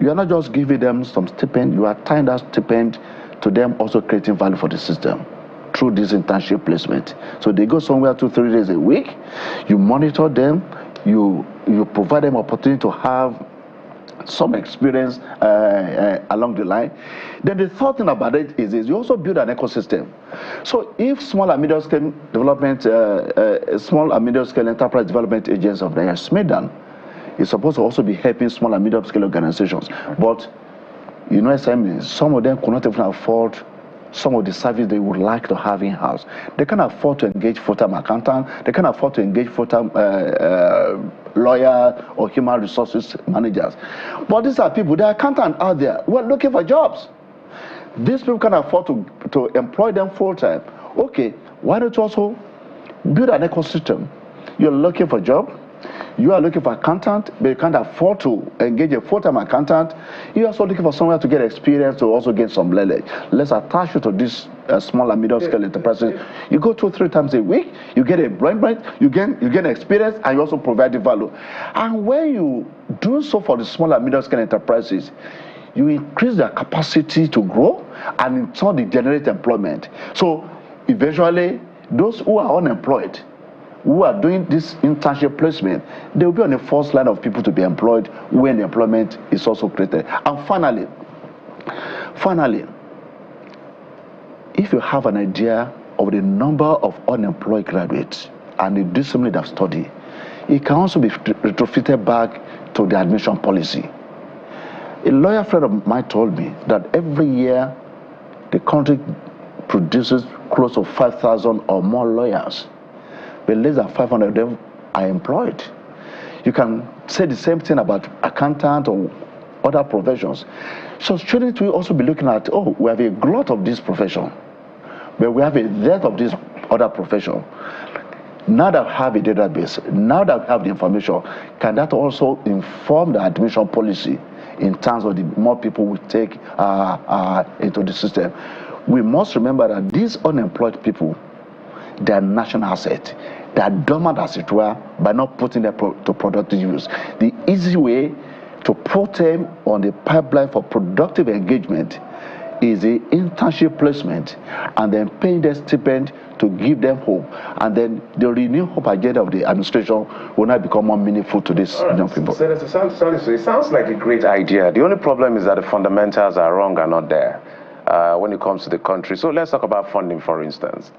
[SPEAKER 11] you are not just giving them some stipend, you are tying that stipend to them also creating value for the system through this internship placement. So they go somewhere 2-3 days a week, you monitor them, you provide them opportunity to have some experience along the line. Then the third thing about it is you also build an ecosystem. So if small and medium scale development, small and medium scale enterprise development agents of the SMEDAN is supposed to also be helping small and medium scale organizations. But you know, some of them could not even afford some of the service they would like to have in-house. They can afford to engage full-time accountant, they can afford to engage full-time lawyer or human resources managers. But these are people, the accountants out there who are looking for jobs. These people can afford to employ them full-time. Okay, why don't you also build an ecosystem? You're looking for a job, you are looking for an accountant, but you can't afford to engage a full-time accountant. You're also looking for somewhere to get experience to also get some knowledge. Let's attach you to this small and medium scale enterprises. You go 2-3 times a week, you get employment, you get experience, and you also provide the value. And when you do so for the small and medium scale enterprises, you increase their capacity to grow, and in turn they generate employment. So eventually, those who are unemployed, who are doing this internship placement, they will be on the first line of people to be employed when the employment is also created. And finally, if you have an idea of the number of unemployed graduates and the discipline of study, it can also be retrofitted back to the admission policy. A lawyer friend of mine told me that every year the country produces close to 5,000 or more lawyers, but less than 500 of them are employed. You can say the same thing about accountant or other professions. So students will also be looking at, oh, we have a glut of this profession, but we have a dearth of this other profession. Now that we have a database, now that we have the information, can that also inform the admission policy in terms of the more people we take into the system? We must remember that these unemployed people, they are national asset. They are dormant, as it were, by not putting them to productive use. The easy way to put them on the pipeline for productive engagement is the internship placement, and then paying their stipend to give them hope, and then the renewed hope agenda of the administration will now become more meaningful to these young people.
[SPEAKER 2] Senator, it sounds like a great idea. The only problem is that the fundamentals are wrong and not there when it comes to the country. So let's talk about funding, for instance.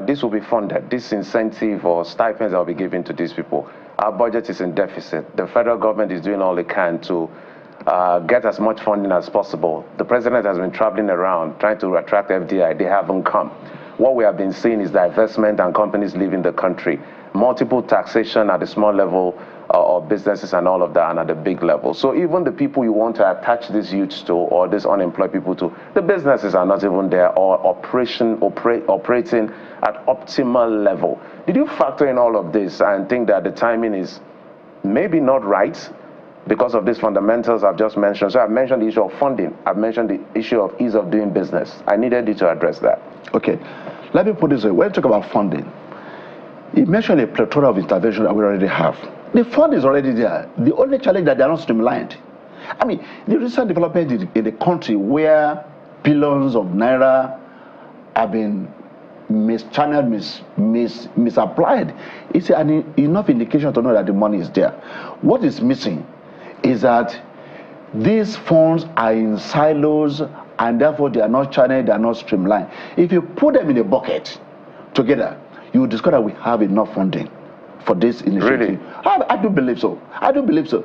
[SPEAKER 2] This will be funded, this incentive or stipends that will be given to these people. Our budget is in deficit. The federal government is doing all it can to get as much funding as possible. The president has been traveling around trying to attract FDI. They haven't come. What we have been seeing is divestment and companies leaving the country. Multiple taxation at the small level of businesses and all of that, and at the big level. So even the people you want to attach these youths to or these unemployed people to, the businesses are not even there or operating at optimal level. Did you factor in all of this and think that the timing is maybe not right because of these fundamentals I've just mentioned. So I've mentioned the issue of funding. I've mentioned the issue of ease of doing business. I needed you to address that.
[SPEAKER 11] Okay. Let me put this way. When you talk about funding, you mentioned a plethora of intervention that we already have. The fund is already there. The only challenge that they are not streamlined. I mean, the recent development in the country where billions of naira have been mischanneled, misapplied, it's enough indication to know that the money is there. What is missing is that these funds are in silos and therefore they are not channeled, they are not streamlined. If you put them in a bucket together, you will discover we have enough funding for this initiative.
[SPEAKER 2] Really?
[SPEAKER 11] I do believe so. I do believe so.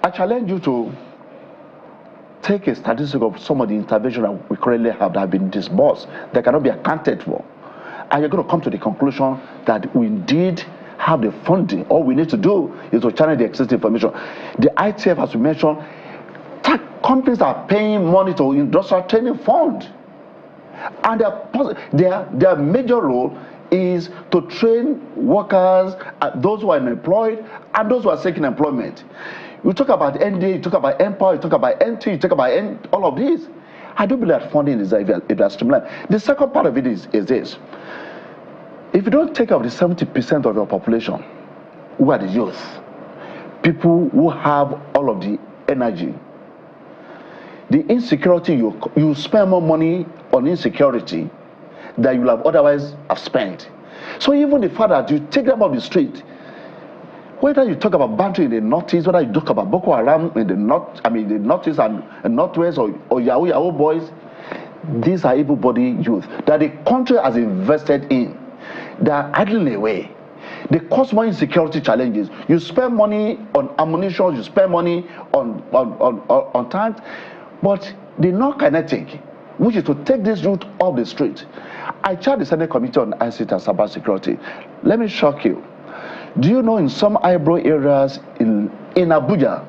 [SPEAKER 11] I challenge you to take a statistic of some of the interventions that we currently have that have been disbursed that cannot be accounted for. And you're going to come to the conclusion that we indeed have the funding. All we need to do is to channel the existing information. The ITF, as we mentioned, companies are paying money to industrial training fund. And their major role is to train workers, those who are unemployed and those who are seeking employment. You talk about NDA, you talk about Empower, you talk about NT, you talk about all of these. I do believe that funding is streamlined. The second part of it is this. If you don't take up the 70% of your population, who are the youth, people who have all of the energy, the insecurity, you spend more money on insecurity than you will have otherwise have spent. So even the fact that you take them off the street, whether you talk about banditry in the northeast, whether you talk about Boko Haram in the northeast and northwest, or Yahoo boys, these are able-bodied youth that the country has invested in. They are idling away. They cause more insecurity challenges. You spend money on ammunition, you spend money on tanks, but they're not kinetic, which is to take this youth off the street. I chaired the Senate Committee on ICT and Cyber Security. Let me shock you. Do you know in some eyebrow areas in Abuja,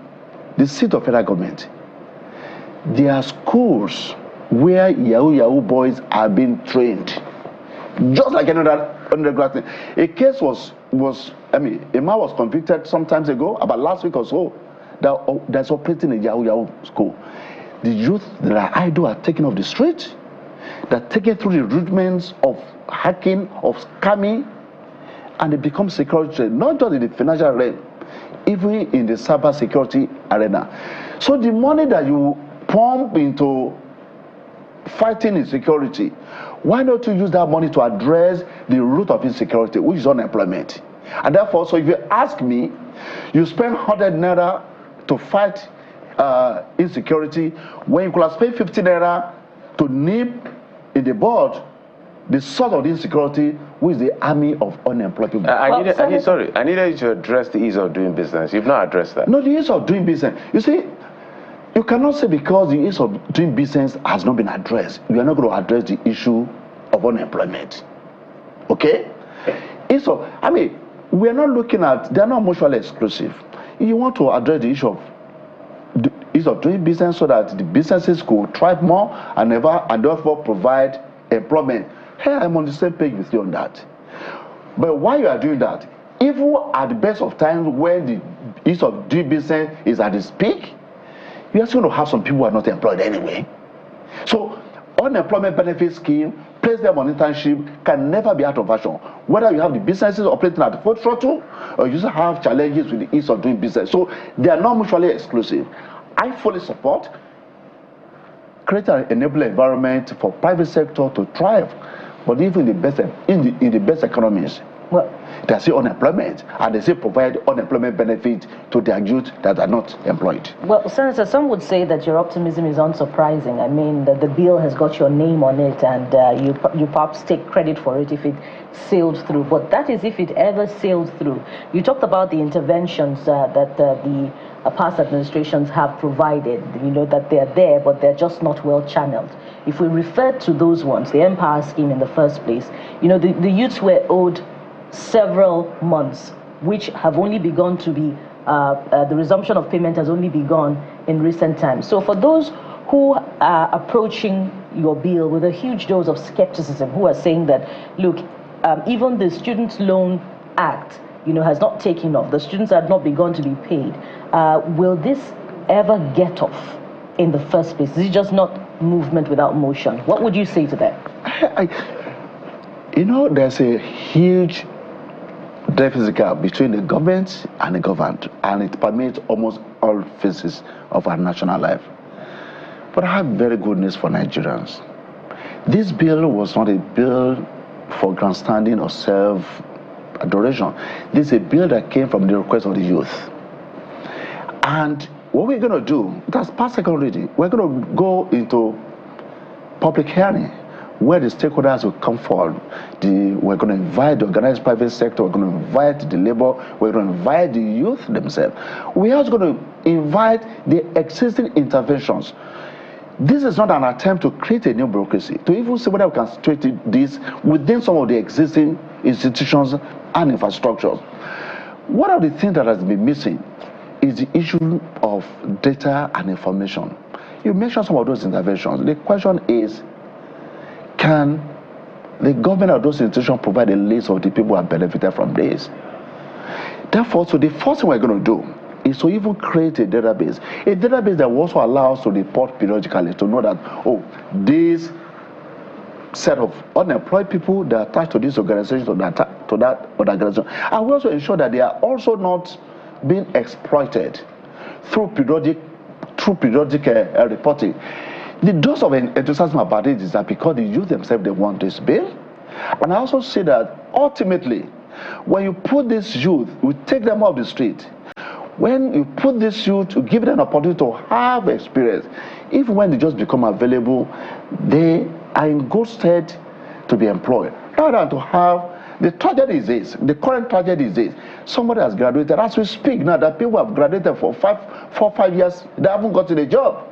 [SPEAKER 11] the seat of federal government, there are schools where Yahoo boys are being trained, just like another thing. A case a man was convicted some time ago, about last week or so, that's operating a Yahoo school. The youth that are idle are taken off the street. They're taken through the rudiments of hacking, of scamming, and they become security, not just in the financial realm, even in the cyber security arena. So the money that you pump into fighting insecurity, why not you use that money to address the root of insecurity, which is unemployment? And therefore, so if you ask me, you spend 100 naira to fight insecurity, when you could have spent 50 naira to nip in the bud the source of the insecurity, which is the army of unemployed people.
[SPEAKER 2] I needed you to address the ease of doing business. You've not addressed that.
[SPEAKER 11] No, the ease of doing business. You see, you cannot say because the ease of doing business has not been addressed, we are not going to address the issue of unemployment. Okay? We are not looking at, they are not mutually exclusive. You want to address the issue of ease of doing business so that the businesses could thrive more and therefore provide employment. Hey, I'm on the same page with you on that. But while you are doing that, even at the best of times when the ease of doing business is at its peak, you are still going to have some people who are not employed anyway. So unemployment benefit scheme, place them on internship, can never be out of fashion. Whether you have the businesses operating at the full throttle or you just have challenges with the ease of doing business. So they are not mutually exclusive. I fully support creating an enabling environment for private sector to thrive. But even in the best economies, they see unemployment, and they still provide unemployment benefit to their youth that are not employed.
[SPEAKER 1] Well, Senator, some would say that your optimism is unsurprising. I mean, the bill has got your name on it, and you perhaps take credit for it if it sailed through. But that is if it ever sailed through. You talked about the interventions that the past administrations have provided, that they're there, but they're just not well channeled. If we refer to those ones, the Empower scheme in the first place, the youths were owed several months, which have only begun to be, the resumption of payment has only begun in recent times. So for those who are approaching your bill with a huge dose of skepticism, who are saying that, look, even the Student Loan Act has not taken off. The students have not begun to be paid. Will this ever get off in the first place? Is it just not movement without motion? What would you say to that?
[SPEAKER 11] There's a huge deficit gap between the government and the governed, and it permeates almost all phases of our national life. But I have very good news for Nigerians. This bill was not a bill for grandstanding or self-adoration. This is a bill that came from the request of the youth. And what we're going to do, that's past second reading, we're going to go into public hearing where the stakeholders will come forward. We're going to invite the organized private sector, we're going to invite the labor, we're going to invite the youth themselves. We're also going to invite the existing interventions. This is not an attempt to create a new bureaucracy, to even see whether we can straighten this within some of the existing institutions and infrastructures. One of the things that has been missing is the issue of data and information. You mentioned some of those interventions. The question is, can the government of those institutions provide a list of the people who have benefited from this? Therefore, so the first thing we're going to do is to even create a database that will also allow us to report periodically to know that, this set of unemployed people that are attached to this organization, to that organization, and we also ensure that they are also not being exploited through periodic reporting. The dose of enthusiasm about it is that because the youth themselves, they want this bill. And I also say that ultimately, when you put this youth, we take them off the street. When you put this youth, to give them an opportunity to have experience, even when they just become available, they are in good stead to be employed. Rather than to have, the tragedy is this, the current tragedy is this. Somebody has graduated, as we speak now, that people have graduated for 5 years, they haven't gotten a job.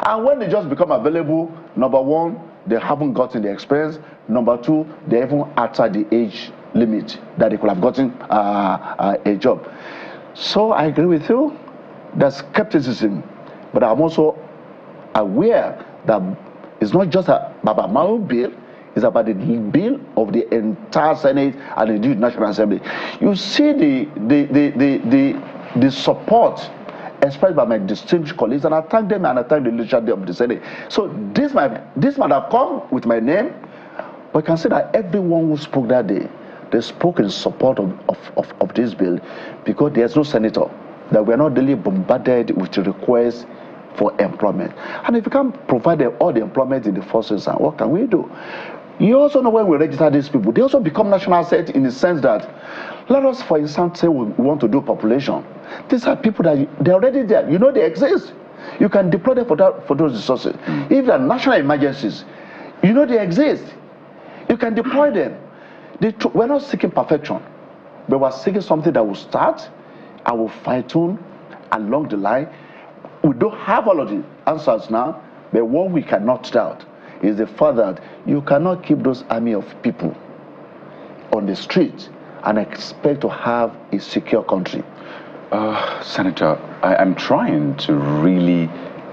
[SPEAKER 11] And when they just become available, number one, they haven't gotten the experience. Number two, they're even outside the age limit that they could have gotten a job. So I agree with you, there's skepticism, but I'm also aware that it's not just about my own bill, it's about the bill of the entire Senate and the National Assembly. You see the support expressed by my distinguished colleagues, and I thank them and I thank the leadership of the Senate. So this might have come with my name, but you can see that everyone who spoke that day, they spoke in support of this bill, because there's no senator that we're not really bombarded with requests for employment. And if you can't provide all the employment in the first instance, what can we do? You also know when we register these people, they also become national assets in the sense that, let us for instance say we want to do population. These are people that they're already there, they exist. You can deploy them for those resources. If there are national emergencies, they exist. You can deploy them. We're not seeking perfection, but we're seeking something that will start and will fine-tune along the line. We don't have all of the answers now, but what we cannot doubt is the fact that you cannot keep those army of people on the street and expect to have a secure country.
[SPEAKER 3] Senator, I'm trying to really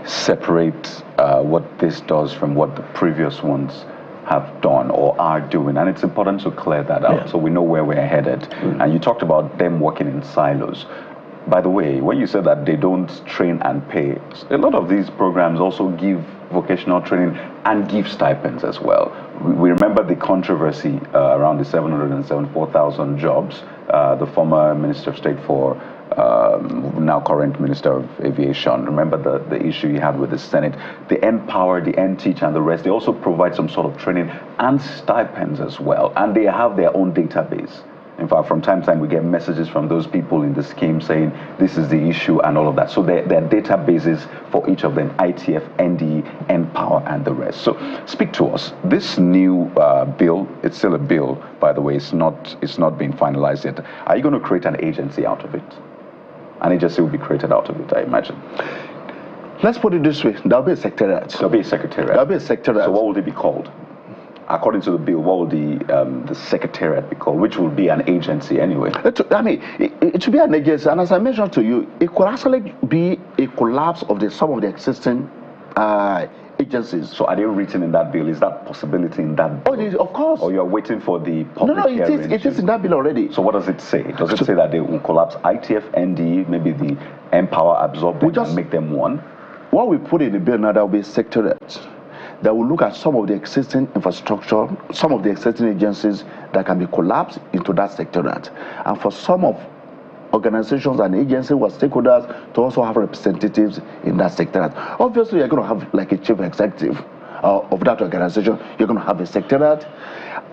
[SPEAKER 3] separate what this does from what the previous ones have done or are doing, and it's important to clear that out so we know where we're headed. And you talked about them working in silos. By the way, when you said that they don't train and pay, a lot of these programs also give vocational training and give stipends as well. We remember the controversy around the 774,000 jobs. The former Minister of State for now current Minister of Aviation, remember the issue you had with the Senate, the NPower, the NTeach, and the rest. They also provide some sort of training and stipends as well, and they have their own database. In fact, from time to time, we get messages from those people in the scheme saying this is the issue and all of that. So there are databases for each of them, ITF, NDE, NPower, and the rest. So speak to us. This new bill, it's still a bill, by the way, it's not being finalized yet. Are you going to create an agency out of it? An agency will be created out of it, I imagine.
[SPEAKER 11] Let's put it this way. There'll be a secretariat.
[SPEAKER 3] There'll be a secretariat.
[SPEAKER 11] There'll be a secretariat.
[SPEAKER 3] So what will it be called? According to the bill, what will the secretariat be called, which will be an agency anyway?
[SPEAKER 11] It should be an agency, and as I mentioned to you, it could actually be a collapse of some of the existing agencies.
[SPEAKER 3] So are they written in that bill? Is that possibility in that bill?
[SPEAKER 11] Oh, of course.
[SPEAKER 3] Or you're waiting for the public
[SPEAKER 11] hearing? No, it is in that bill already.
[SPEAKER 3] So what does it say? Does it say that they will collapse ITF, NDE, maybe the Empower, absorb them and make them one?
[SPEAKER 11] What we put in the bill now, there will be a secretariat that will look at some of the existing infrastructure, some of the existing agencies that can be collapsed into that secretariat. And for some of organizations and agencies or stakeholders to also have representatives in that secretariat. Obviously, you're going to have like a chief executive of that organization. You're going to have a secretariat,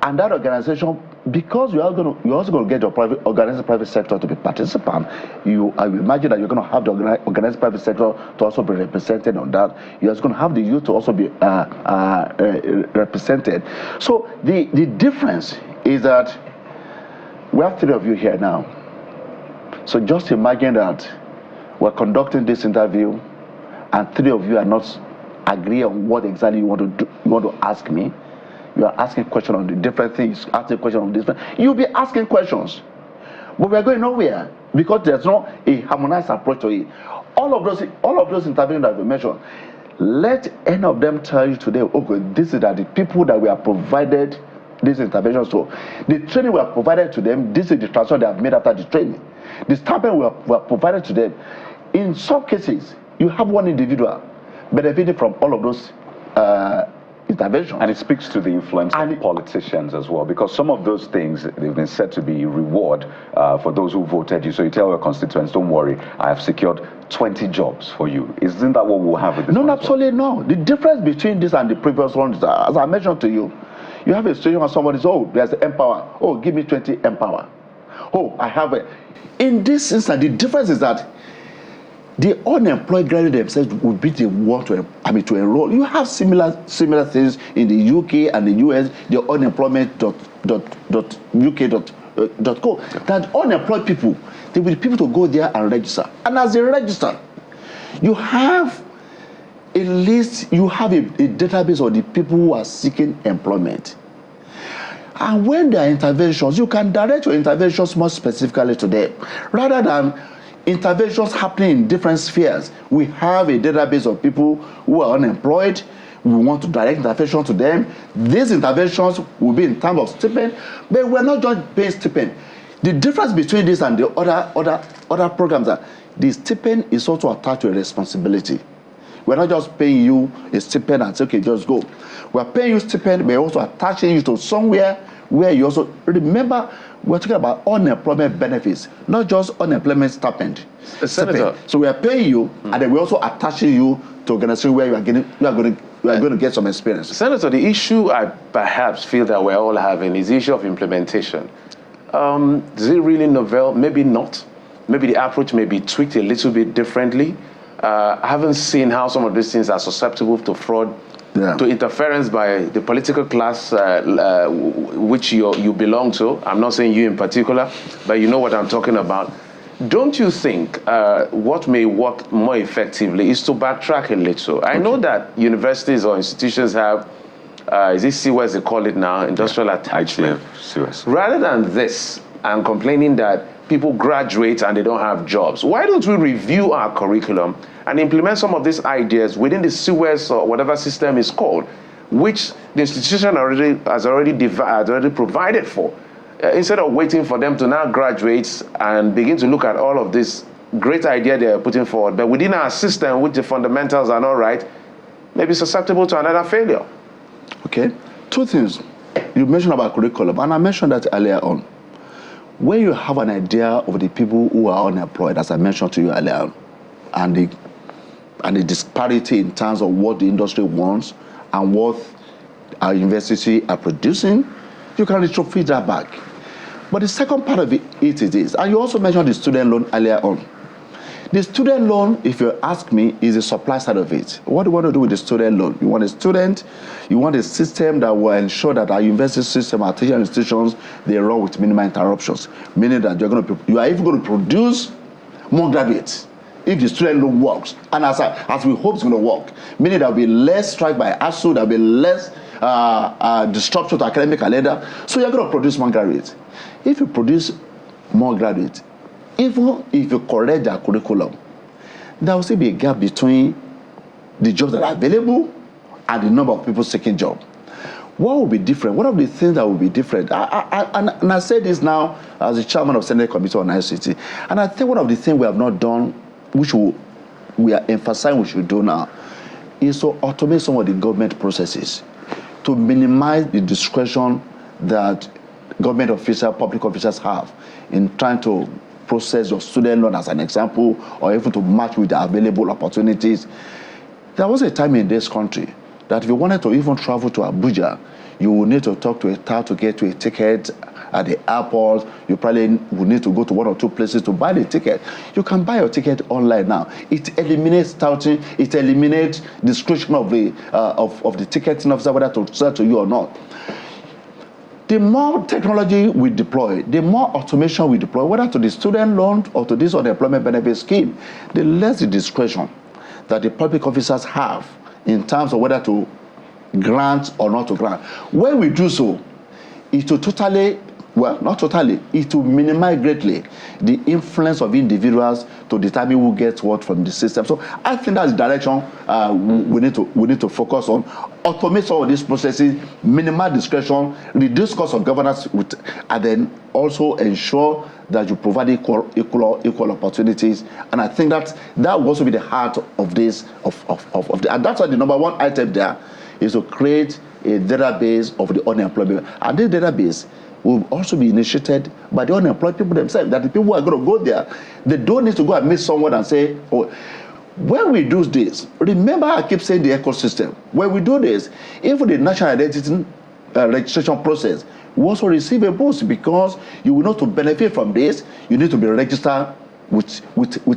[SPEAKER 11] and that organization, because you're also going to get your organized private sector to be participant. I will imagine that you're going to have the organized private sector to also be represented on that. You're also going to have the youth to also be represented. So the difference is that we have 3 of you here now. So just imagine that we're conducting this interview and 3 of you are not agree on what exactly you want to do, you want to ask me. You are asking questions on the different things, asking questions on different. You'll be asking questions. But we're going nowhere because there's not a harmonized approach to it. All of those interviews that we mentioned, let any of them tell you today, okay, this is that the people that we are provided this intervention. So the training we have provided to them, this is the transfer they have made after the training. The stipend we have provided to them. In some cases, you have one individual benefiting from all of those interventions.
[SPEAKER 3] And it speaks to the influence of politicians as well, because some of those things, they've been said to be reward for those who voted you. So you tell your constituents, don't worry, I have secured 20 jobs for you. Isn't that what we'll have with this?
[SPEAKER 11] No, absolutely no. The difference between this and the previous one is, as I mentioned to you, you have a situation where somebody says, oh, there's Empower. Oh, give me 20 Empower. Oh, I have a... In this instance, the difference is that the unemployed graduates themselves would be the one to enroll. You have similar things in the UK and the US, the unemployment.uk.co. That unemployed people, they will be people to go there and register. And as they register, you have a list, you have a database of the people who are seeking employment. And when there are interventions, you can direct your interventions more specifically to them, rather than interventions happening in different spheres. We have a database of people who are unemployed. We want to direct intervention to them. These interventions will be in terms of stipend, but we're not just paying stipend. The difference between this and the other programs are the stipend is also attached to a responsibility. We're not just paying you a stipend and say, okay, just go. We're paying you stipend, but also attaching you to somewhere where you also remember. We're talking about unemployment benefits, not just unemployment stipend.
[SPEAKER 2] Senator.
[SPEAKER 11] So we are paying you, and then we're also attaching you to organization where you are going to get some experience.
[SPEAKER 2] Senator, the issue I perhaps feel that we're all having is the issue of implementation. Is it really novel? Maybe not. Maybe the approach may be tweaked a little bit differently. I haven't seen how some of these things are susceptible to fraud, to interference by the political class which you belong to. I'm not saying you in particular, but you know what I'm talking about. Don't you think what may work more effectively is to backtrack a little? I know that universities or institutions have, is it CWES they call it now, industrial attachment.
[SPEAKER 3] CWES.
[SPEAKER 2] Rather than this and complaining that people graduate and they don't have jobs, why don't we review our curriculum and implement some of these ideas within the CWES or whatever system is called, which the institution has already provided for, instead of waiting for them to now graduate and begin to look at all of this great idea they are putting forward, but within our system, which the fundamentals are not right, may be susceptible to another failure.
[SPEAKER 11] Okay, 2 things. You mentioned about curriculum, and I mentioned that earlier on. When you have an idea of the people who are unemployed, as I mentioned to you earlier on, and the disparity in terms of what the industry wants and what our university are producing, you can retrofit that back. But the second part of it is this, and you also mentioned the student loan earlier on. The student loan, if you ask me, is the supply side of it. What do you want to do with the student loan? You want a student, you want a system that will ensure that our university system, our teaching institutions, they run with minimal interruptions, meaning that you are even going to produce more graduates if the student loan works, and as we hope it's going to work, meaning there will be less strike by ASU, there will be less disruption to academic calendar, so you're going to produce more graduates. If you produce more graduates, even if you correct their curriculum, there will still be a gap between the jobs that are available and the number of people seeking jobs. What will be different? One of the things that will be different, and I say this now as the chairman of Senate Committee on ICT, and I think one of the things we have not done, which we are emphasizing we should do now, is to automate some of the government processes, to minimize the discretion that government officials, public officials have in trying to process your student loan, as an example, or even to match with the available opportunities. There was a time in this country that if you wanted to even travel to Abuja, you would need to talk to a town to get to a ticket at the airport. You probably would need to go to one or two places to buy the ticket. You can buy your ticket online now. It eliminates touting. It eliminates discretion of the ticketing officer whether to sell to you or not. The more technology we deploy, the more automation we deploy, whether to the student loan or to this unemployment benefit scheme, the less the discretion that the public officers have in terms of whether to grant or not to grant. When we do so, it will totally, well, not totally, it will minimize greatly the influence of individuals to determine who gets what from the system. So I think that's the direction we need to focus on. Automate some of these processes, minimize discretion, reduce cost of governance, and then also ensure that you provide equal opportunities. And I think that will also be the heart of this, and that's why the number one item there is to create a database of the unemployment. And this database will also be initiated by the unemployed people themselves, that the people who are going to go there, they don't need to go and meet someone and say, oh, when we do this, remember I keep saying the ecosystem. When we do this, even the national identity registration process will also receive a boost, because you will not to benefit from this, you need to be registered with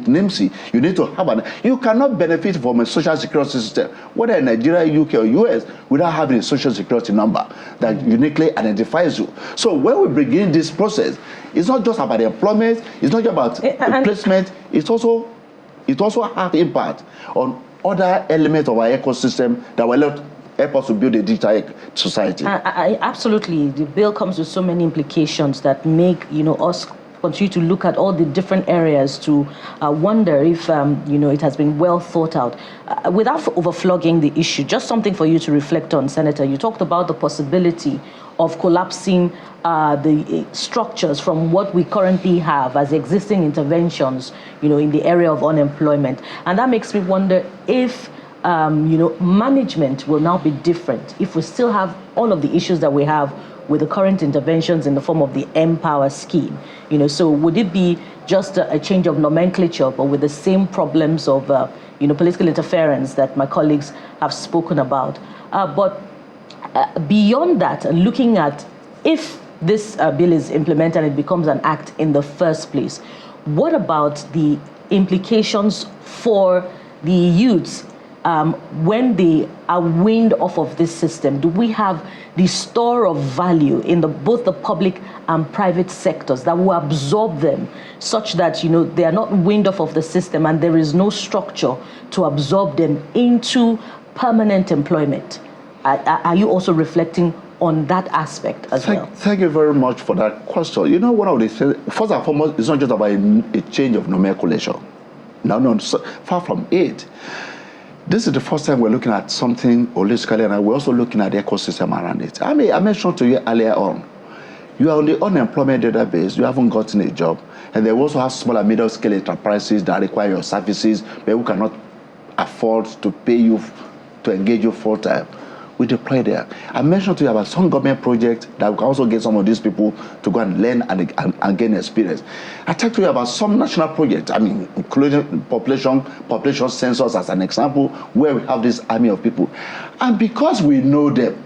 [SPEAKER 11] NIMSI. You need to have you cannot benefit from a social security system, whether in Nigeria, UK, or US, without having a social security number that uniquely identifies you. So when we begin this process, it's not just about employment, it's not just about placement, it also has impact on other elements of our ecosystem that will help us to build a digital society.
[SPEAKER 1] Absolutely. The bill comes with so many implications that make us continue to look at all the different areas to wonder if it has been well thought out. Without overflogging the issue, just something for you to reflect on, Senator. You talked about the possibility of collapsing the structures from what we currently have as existing interventions, in the area of unemployment, and that makes me wonder if management will now be different if we still have all of the issues that we have with the current interventions in the form of the Empower scheme. So would it be just a change of nomenclature, but with the same problems of political interference that my colleagues have spoken about? But beyond that, and looking at if this bill is implemented and it becomes an act in the first place, what about the implications for the youths when they are weaned off of this system? Do we have the store of value in both the public and private sectors that will absorb them, such that they are not weaned off of the system and there is no structure to absorb them into permanent employment? Are you also reflecting on that aspect as well?
[SPEAKER 11] Thank you very much for that question. One of the things, first and foremost, it's not just about a change of nomenclature. No, far from it. This is the first time we're looking at something holistically, and we're also looking at the ecosystem around it. I mentioned to you earlier on, you are on the unemployment database, you haven't gotten a job, and they also have small and middle scale enterprises that require your services, but who cannot afford to pay you to engage you full time. We deploy there. I mentioned to you about some government projects that we can also get some of these people to go and learn and gain experience. I talked to you about some national projects, including population census as an example, where we have this army of people. And because we know them,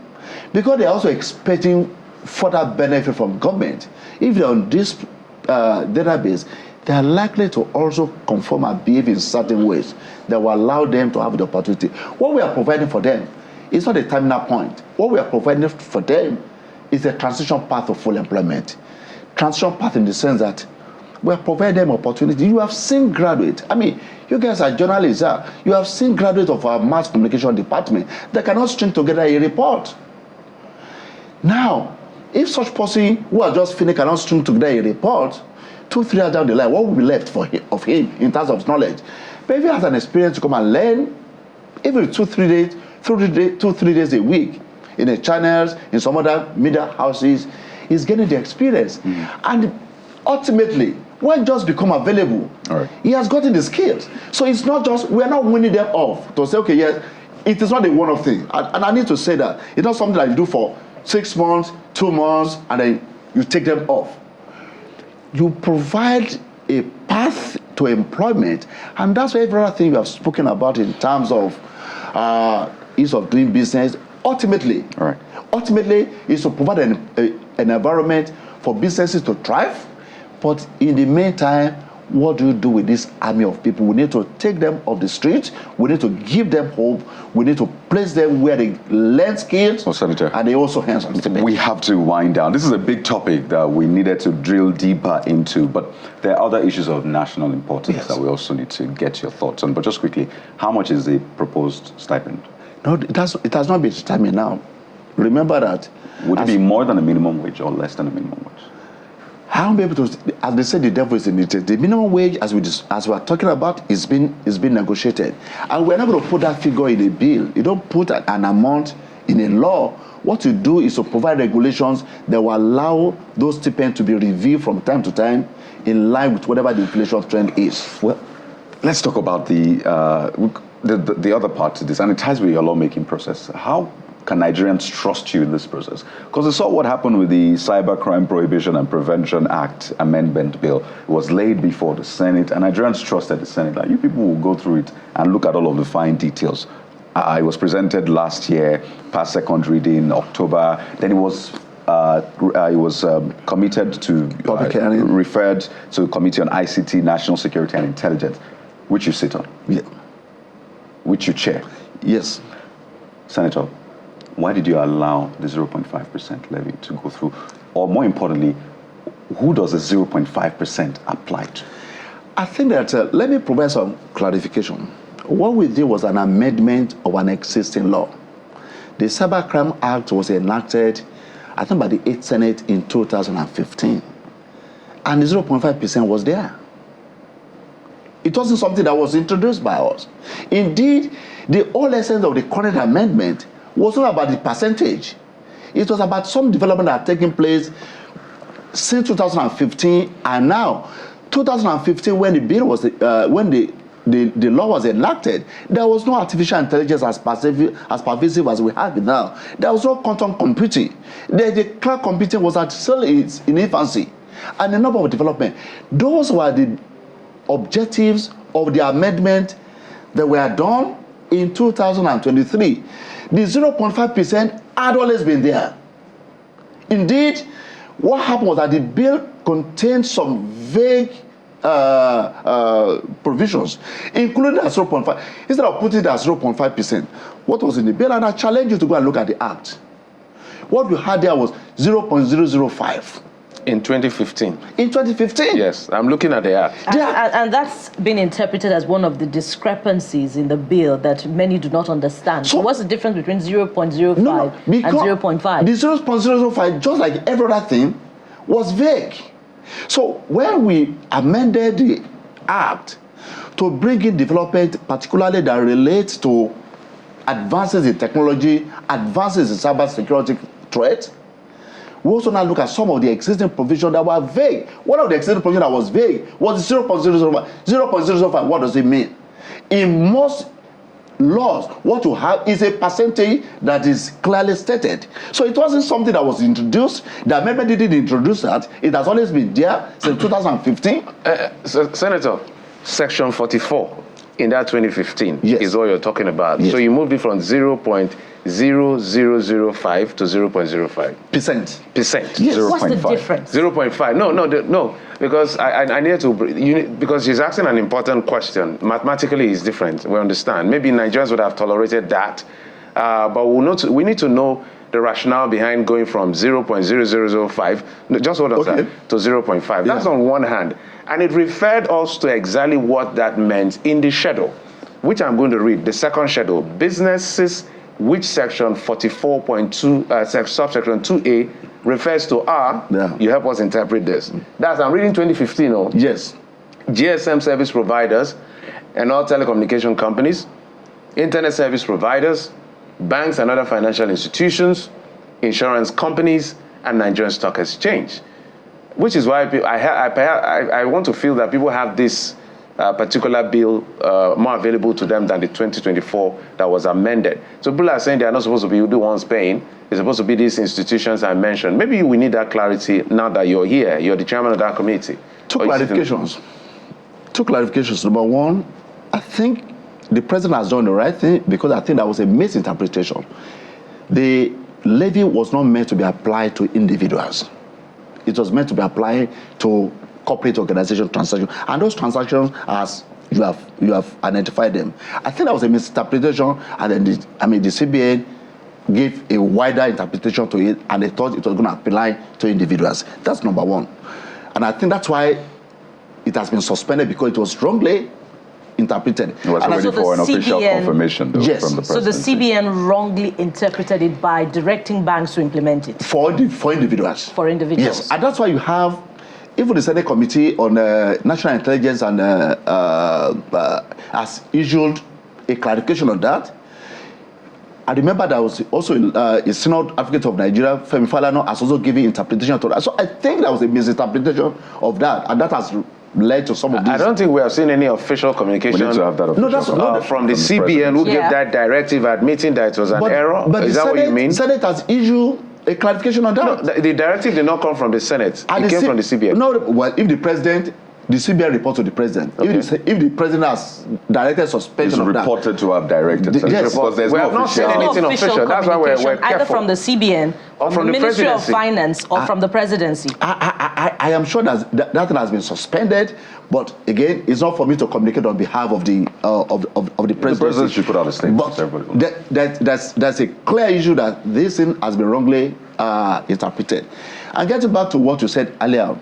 [SPEAKER 11] because they're also expecting further benefit from government, if they're on this database, they are likely to also conform and behave in certain ways that will allow them to have the opportunity. What we are providing for them, it's not a terminal point. What we are providing for them is a transition path of full employment. Transition path in the sense that we are providing them opportunity. You have seen graduates. You guys are journalists. You have seen graduates of our mass communication department that cannot string together a report. Now, if such person who has just finished cannot string together a report, 2-3 years down the line, what will be left of him in terms of knowledge? But if he has an experience to come and learn, every 2-3 days, 3 days a week in the channels, in some other media houses, is getting the experience. And ultimately, when just become available, he has gotten the skills. So it's not just, we're not winning them off to say, okay, yes, it is not a one-off thing. And I need to say that it's not something that you do for 6 months, 2 months, and then you take them off. You provide a path to employment, and that's every other thing you have spoken about in terms of ease of doing business. Ultimately, is to provide an environment for businesses to thrive. But in the meantime, what do you do with this army of people? We need to take them off the streets. We need to give them hope. We need to place them where they learn skills,
[SPEAKER 3] Senator,
[SPEAKER 11] and they also hands on the table.
[SPEAKER 3] We have to wind down. This is a big topic that we needed to drill deeper into, but there are other issues of national importance that we also need to get your thoughts on. But just quickly, how much is the proposed stipend?
[SPEAKER 11] No, it has not been stipend now. Remember that.
[SPEAKER 3] Would it be more than a minimum wage or less than a minimum wage?
[SPEAKER 11] I won't be able to, as they say, the devil is in it. The minimum wage, as we are talking about, is being negotiated. And we're not going to put that figure in a bill. You don't put an amount in a law. What you do is to provide regulations that will allow those stipends to be reviewed from time to time in line with whatever the inflation trend is.
[SPEAKER 3] Well, let's talk about the other part to this, and it ties with your lawmaking process. How can Nigerians trust you in this process? Because we saw what happened with the Cybercrime Prohibition and Prevention Act Amendment Bill. It was laid before the Senate, and Nigerians trusted the Senate. Like, you people will go through it and look at all of the fine details. It was presented last year, past second reading in October. Then it was committed to, referred to Committee on ICT, National Security and Intelligence, which you sit on, which you chair.
[SPEAKER 11] Yes.
[SPEAKER 3] Senator, why did you allow the 0.5% levy to go through? Or more importantly, who does the 0.5% apply to?
[SPEAKER 11] I think that, let me provide some clarification. What we did was an amendment of an existing law. The Cybercrime Act was enacted, I think, by the 8th Senate in 2015. And the 0.5% was there. It wasn't something that was introduced by us. Indeed, the whole essence of the current amendment was not about the percentage. It was about some development that had taken place since 2015 and now. 2015, when the bill was, when the law was enacted, there was no artificial intelligence as pervasive as we have it now. There was no quantum computing. The cloud computing was still in infancy, and a number of development. Those were the objectives of the amendment that were done in 2023. The 0.5% had always been there. Indeed, what happened was that the bill contained some vague provisions, including at 0.5. Instead of putting it at 0.5%, what was in the bill? And I challenge you to go and look at the act. What we had there was 0.005.
[SPEAKER 2] In 2015.
[SPEAKER 11] In 2015?
[SPEAKER 2] Yes, I'm looking at the act.
[SPEAKER 1] And that's been interpreted as one of the discrepancies in the bill that many do not understand. So what's the difference between 0.05 and 0.5?
[SPEAKER 11] The 0.005, just like every other thing, was vague. So when we amended the act to bring in development, particularly that relates to advances in technology, advances in cybersecurity threats, we also now look at some of the existing provisions that were vague. One of the existing provisions that was vague was 0.005. 0.005, what does it mean? In most laws, what you have is a percentage that is clearly stated. So it wasn't something that was introduced. The amendment didn't introduce that. It has always been there since 2015.
[SPEAKER 2] Senator, Section 44 in that 2015 is what you're talking about. Yes. So you moved it from 0.0005 to 0.05
[SPEAKER 11] percent.
[SPEAKER 1] Yes. What's the difference?
[SPEAKER 2] 0.5. No. Because I need to, because she's asking an important question. Mathematically, it's different. We understand. Maybe Nigerians would have tolerated that, but we need to know the rationale behind going from 0.0005, just what was that, to 0.5. That's on one hand. And it referred us to exactly what that meant in the schedule, which I'm going to read. The second schedule, businesses which section 44.2, subsection 2A refers to are, you help us interpret this. That's, I'm reading 2015, oh.
[SPEAKER 11] Yes.
[SPEAKER 2] GSM service providers and all telecommunication companies, internet service providers, banks and other financial institutions, insurance companies, and Nigerian Stock Exchange. Which is why I want to feel that people have this particular bill more available to them than the 2024 that was amended. So people are saying they are not supposed to be the ones paying. It's supposed to be these institutions I mentioned. Maybe we need that clarity now that you're here. You're the chairman of that committee.
[SPEAKER 11] Two clarifications. Number one, I think the president has done the right thing because I think that was a misinterpretation. The levy was not meant to be applied to individuals. It was meant to be applied to corporate organization transactions, and those transactions, as you have identified them. I think that was a misinterpretation, and then the CBN gave a wider interpretation to it, and they thought it was going to apply to individuals. That's number one, and I think that's why it has been suspended, because it was wrongly interpreted.
[SPEAKER 3] It was waiting for an official confirmation, though,
[SPEAKER 11] yes,
[SPEAKER 3] from the
[SPEAKER 1] presidency. So the CBN wrongly interpreted it by directing banks to implement it?
[SPEAKER 11] For individuals.
[SPEAKER 1] For individuals.
[SPEAKER 11] Yes, and that's why you have, even the Senate Committee on National Intelligence and has issued a clarification on that. I remember that was also a senior advocate of Nigeria, Femi Falana, has also given interpretation to that. So I think that was a misinterpretation of that, and that has led to some of these. I
[SPEAKER 2] don't think we have seen any official communication.
[SPEAKER 3] We need to have that official
[SPEAKER 2] from the CBN who gave that directive admitting that it was an error.
[SPEAKER 11] But
[SPEAKER 2] is that what you mean?
[SPEAKER 11] The Senate has issued a clarification on that.
[SPEAKER 2] No, the directive did not come from the Senate. It came from the CBN.
[SPEAKER 11] No, well, if the president, the CBN reports to the president. Okay. If the president has directed suspension of that.
[SPEAKER 3] It's reported to have directed.
[SPEAKER 11] Yes,
[SPEAKER 3] because there's
[SPEAKER 2] we have not seen anything official. That's why we're careful.
[SPEAKER 1] Either from the CBN, or from the Ministry of Finance, or from the presidency.
[SPEAKER 11] I am sure that thing has been suspended, but again, it's not for me to communicate on behalf of the presidency.
[SPEAKER 3] The president should put out a statement.
[SPEAKER 11] But that's a clear issue that this thing has been wrongly interpreted. And getting back to what you said earlier,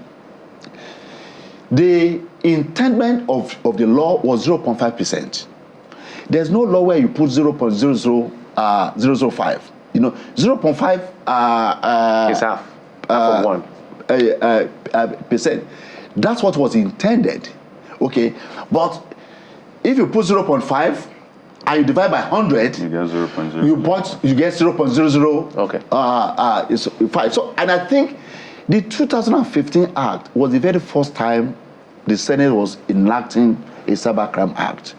[SPEAKER 11] the intendment of the law was 0.5%. There's no law where you put 0.005. 0.5
[SPEAKER 2] is half of one
[SPEAKER 11] percent. That's what was intended. Okay, but if you put 0.5 and you divide by 100,
[SPEAKER 3] you get 0.0.
[SPEAKER 11] You get 0.00.
[SPEAKER 2] Okay.
[SPEAKER 11] Is 5. So, and I think the 2015 Act was the very first time the Senate was enacting a cybercrime act.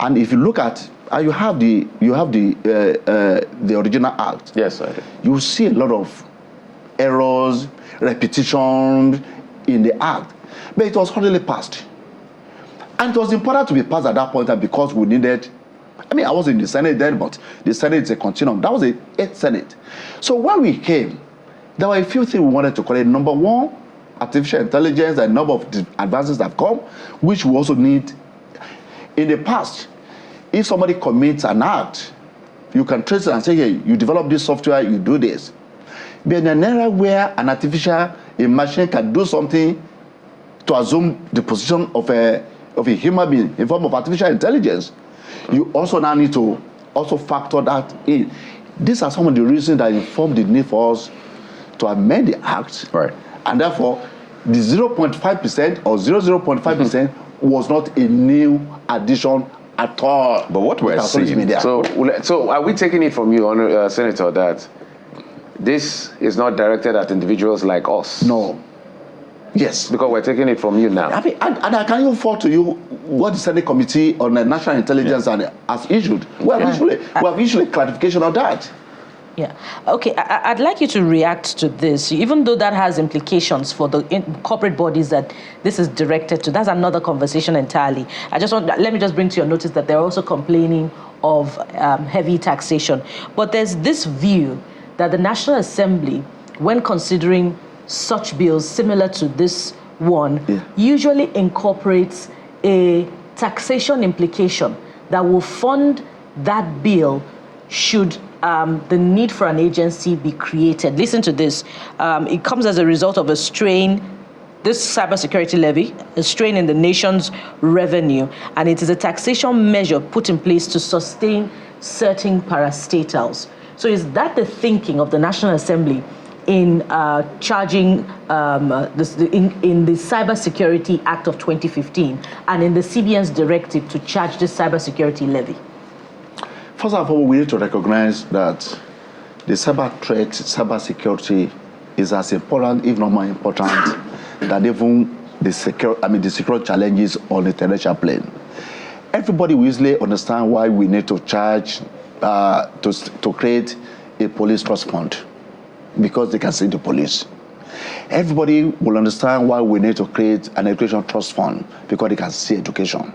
[SPEAKER 11] And if you look at, you have the original act.
[SPEAKER 2] Yes, I do.
[SPEAKER 11] You see a lot of errors, repetition in the act, but it was hardly passed. And it was important to be passed at that point because we needed. I mean, I was in the Senate then, but the Senate is a continuum. That was the 8th Senate. So when we came, there were a few things we wanted to correct. Number one, artificial intelligence, and a number of advances that have come, which we also need. In the past, if somebody commits an act, you can trace it and say, hey, you develop this software, you do this. But in an era where a machine can do something to assume the position of a human being in form of artificial intelligence, you also now need to also factor that in. These are some of the reasons that inform the need for us to amend the act.
[SPEAKER 3] Right.
[SPEAKER 11] And therefore, the 0.5% or 0.5% was not a new addition at all.
[SPEAKER 3] But what we're seeing,
[SPEAKER 2] so are we taking it from you, Senator, that this is not directed at individuals like us?
[SPEAKER 11] No. Yes.
[SPEAKER 2] Because we're taking it from you now.
[SPEAKER 11] I mean, and I can even forward to you what the Senate Committee on National Intelligence has issued. We have issued a clarification on that.
[SPEAKER 1] Yeah. Okay, I'd like you to react to this, even though that has implications for the corporate bodies that this is directed to. That's another conversation entirely. Let me just bring to your notice that they're also complaining of heavy taxation. But there's this view that the National Assembly, when considering such bills similar to this one, usually incorporates a taxation implication that will fund that bill should the need for an agency be created. Listen to this. It comes as a result of this cybersecurity levy, a strain in the nation's revenue, and it is a taxation measure put in place to sustain certain parastatals. So is that the thinking of the National Assembly in charging in the Cybersecurity Act of 2015 and in the CBN's directive to charge this cybersecurity levy?
[SPEAKER 11] First of all, we need to recognize that the cyber threat, cyber security is as important, if not more important, than even the security challenges on the international plane. Everybody will easily understand why we need to charge to create a police trust fund, because they can see the police. Everybody will understand why we need to create an education trust fund, because they can see education.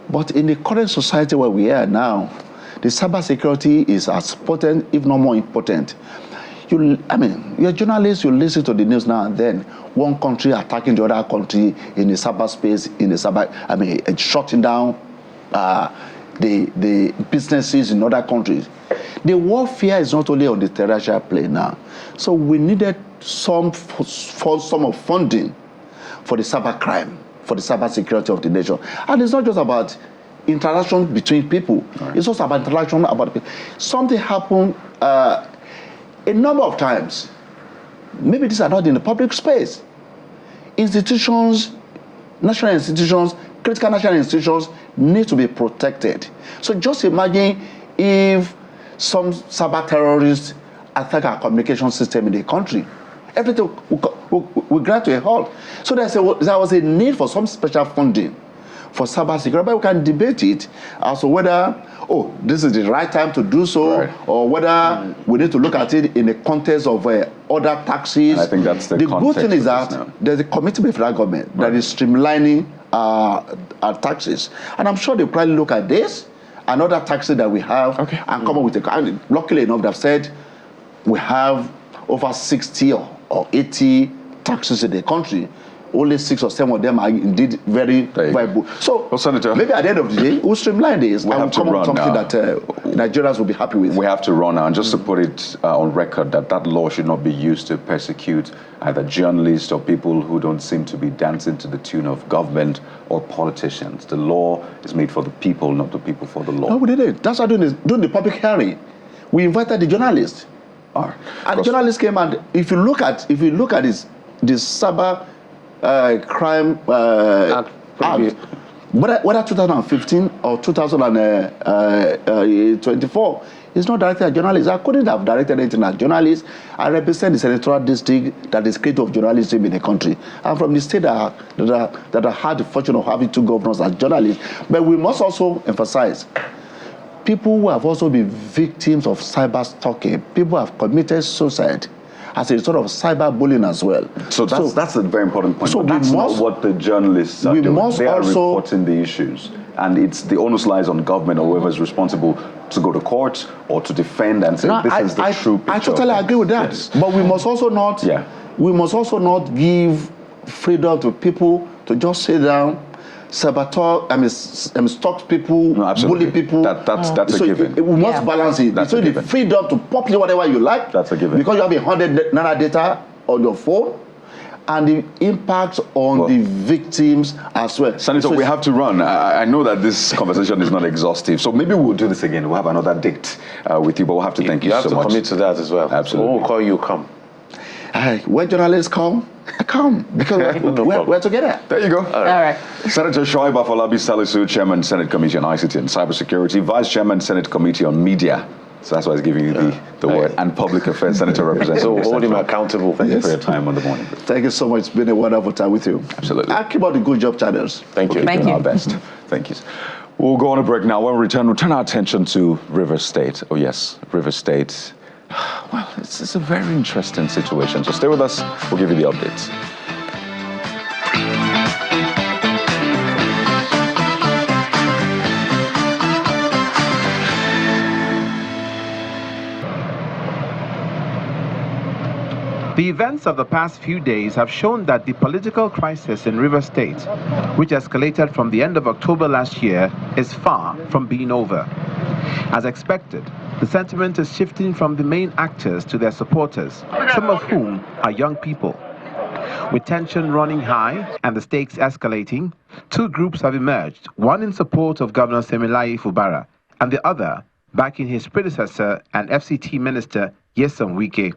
[SPEAKER 11] But in the current society where we are now, the cybersecurity is as important, if not more important. You're journalists, you listen to the news now and then. One country attacking the other country in the cyberspace, shutting down the businesses in other countries. The warfare is not only on the terrestrial plane now. So we needed some form of funding for the cyber crime, for the cyber security of the nation. And it's not just about interaction between people. Right. It's also about interaction about people. Something happened a number of times. Maybe these are not in the public space. Institutions, national institutions, critical national institutions need to be protected. So just imagine if some cyber terrorists attack our communication system in the country. Everything will grind to a halt. So there was a need for some special funding for cyber security, but we can debate it as to whether, this is the right time to do so, right, or whether we need to look at it in the context of other taxes. And
[SPEAKER 3] I think that's the
[SPEAKER 11] good thing is that there's a committee by the federal government that is streamlining our taxes. And I'm sure they'll probably look at this and other taxes that we have and come up with and luckily enough, they've said we have over 60 or 80 taxes in the country. Only 6 or 7 of them are indeed very viable. So, Senator, maybe at the end of the day, we'll streamline this and we'll come up with something that Nigerians will be happy with.
[SPEAKER 3] We have to run now. And just to put it on record, that law should not be used to persecute either journalists or people who don't seem to be dancing to the tune of government or politicians. The law is made for the people, not the people for the law.
[SPEAKER 11] No, we did it. That's why during the public hearing, we invited the journalists. And the journalists came, and if you look at this cyber crime act, whether 2015 or 2024, it's not directed at journalists. I couldn't have directed anything at journalists. I represent the senatorial district that is creator of journalism in the country. I'm from the state that had the fortune of having 2 governors as journalists. But we must also emphasize, people who have also been victims of cyber stalking, people who have committed suicide as a sort of cyberbullying as well.
[SPEAKER 3] So that's a very important point. So that's not what the journalists are doing. They are reporting the issues. And the onus lies on government or whoever is responsible to go to court or to defend and say this is the true picture.
[SPEAKER 11] I totally agree with that. Yes. But we must also not give freedom to people to just sit down, stalk people, bully people.
[SPEAKER 3] That's a given.
[SPEAKER 11] We must balance it. So the freedom to populate whatever you like.
[SPEAKER 3] That's a given.
[SPEAKER 11] Because you have 100 naira data on your phone, and the impact on the victims as well.
[SPEAKER 3] Senator, we have to run. I know that this conversation is not exhaustive, so maybe we'll do this again. We'll have another date with you, but we'll have to thank you so much.
[SPEAKER 2] You have to commit to that as well.
[SPEAKER 3] Absolutely.
[SPEAKER 2] We'll call you, come.
[SPEAKER 11] When journalists come, because we're together.
[SPEAKER 3] There you go.
[SPEAKER 1] All right.
[SPEAKER 3] Senator Shoaib Afolabi Salisu, Chairman, Senate Committee on ICT and Cybersecurity, Vice Chairman, Senate Committee on Media. So that's why I was giving you the word. And Public Affairs, Senator Representative.
[SPEAKER 2] So hold him accountable.
[SPEAKER 3] Thank you for your time on the morning.
[SPEAKER 11] Thank you so much. It's been a wonderful time with you.
[SPEAKER 3] Absolutely.
[SPEAKER 11] I'll keep up the good job, channels.
[SPEAKER 2] Thank you.
[SPEAKER 3] Thank you. Our best. Thank you. We'll go on a break now. When we return, we'll turn our attention to River State. Oh yes, River State. Well, it's a very interesting situation. So stay with us. We'll give you the updates.
[SPEAKER 12] The events of the past few days have shown that the political crisis in River State, which escalated from the end of October last year, is far from being over. As expected, the sentiment is shifting from the main actors to their supporters, some of whom are young people. With tension running high and the stakes escalating, 2 groups have emerged, one in support of Governor Semilaye Fubara and the other backing his predecessor and FCT Minister Nyesom Wike.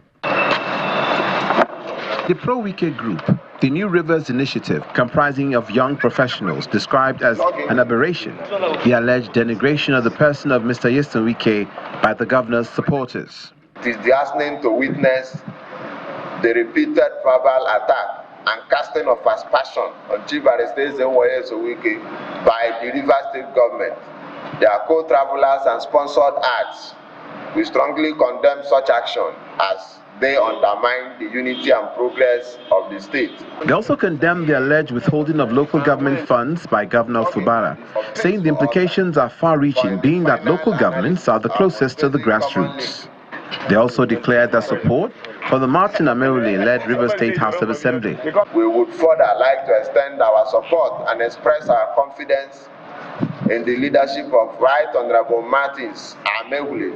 [SPEAKER 12] The pro-Wike group, the New Rivers Initiative, comprising of young professionals described as an aberration, the alleged denigration of the person of Mr. Nyesom Wike by the governor's supporters.
[SPEAKER 13] It is disheartening to witness the repeated verbal attack and casting of aspersion on Chief Barrister Nyesom Wike by the Rivers State government, their co-travelers and sponsored ads. We strongly condemn such action as they undermine the unity and progress of the state.
[SPEAKER 12] They also condemned the alleged withholding of local government funds by Governor Fubara, saying the implications are far-reaching, being that local governments are the closest to the grassroots. They also declared their support for the Martin Ameule-led River State House of Assembly.
[SPEAKER 13] We would further like to extend our support and express our confidence in the leadership of Right Honorable Martins Ameule,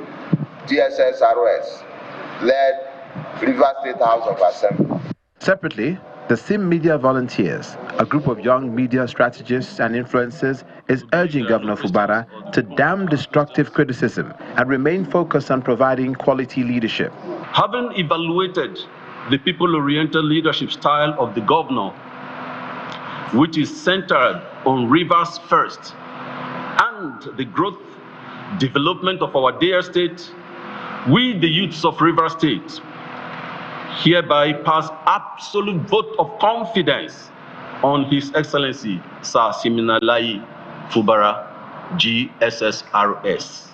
[SPEAKER 13] GSSROS, led River State House of Assembly.
[SPEAKER 12] Separately, the SIM Media Volunteers, a group of young media strategists and influencers, is urging Governor Fubara to damn destructive criticism and remain focused on providing quality leadership.
[SPEAKER 14] Having evaluated the people-oriented leadership style of the governor, which is centered on rivers first, and the growth, development of our dear state, we, the youths of River State, hereby pass absolute vote of confidence on His Excellency Sir Siminalayi Fubara, GSSRS.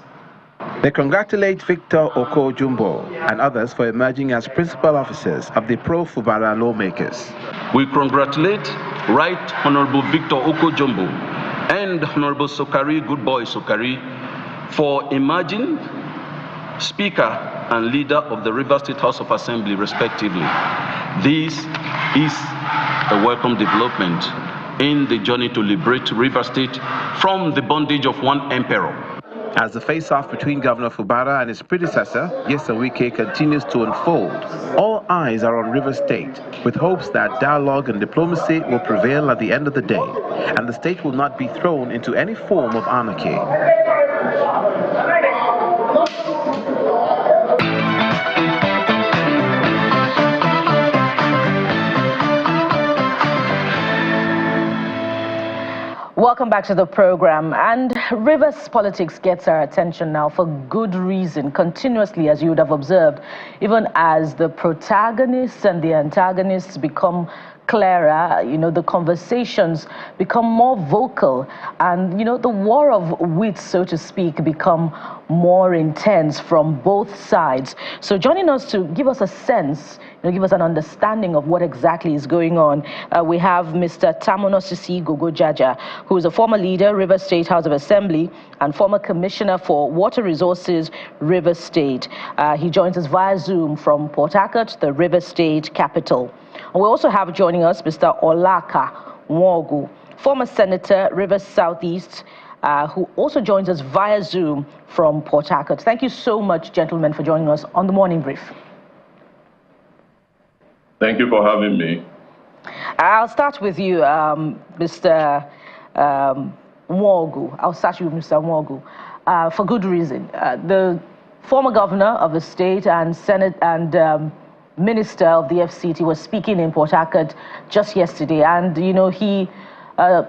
[SPEAKER 12] They congratulate Victor Oko-Jumbo and others for emerging as principal officers of the pro-Fubara lawmakers.
[SPEAKER 14] We congratulate Right Honorable Victor Oko-Jumbo and Honorable Sokari, good boy Sokari, for emerging Speaker and leader of the River State House of Assembly, respectively. This is a welcome development in the journey to liberate River State from the bondage of one emperor.
[SPEAKER 12] As the face-off between Governor Fubara and his predecessor, Nyesom Wike, continues to unfold, all eyes are on River State, with hopes that dialogue and diplomacy will prevail at the end of the day, and the state will not be thrown into any form of anarchy.
[SPEAKER 1] Welcome back to the program. And Rivers politics gets our attention now for good reason, continuously, as you would have observed, even as the protagonists and the antagonists become clearer, the conversations become more vocal, and the war of wits, so to speak, become more intense from both sides. So joining us to give us a sense, give us an understanding of what exactly is going on, we have Mr. Tamonosisi Gogojaja, who is a former leader, River State House of Assembly, and former Commissioner for Water Resources, River State. He joins us via Zoom from Port Harcourt, the River State capital. And we also have joining us Mr. Olaka Nwogu, former Senator, Rivers Southeast, who also joins us via Zoom from Port Harcourt. Thank you so much, gentlemen, for joining us on the Morning Brief.
[SPEAKER 15] Thank you for having me.
[SPEAKER 1] I'll start with you, Mr. Nwogu. I'll start with Mr. Nwogu, for good reason. The former governor of the state and Senate and Minister of the FCT was speaking in Port Harcourt just yesterday, and he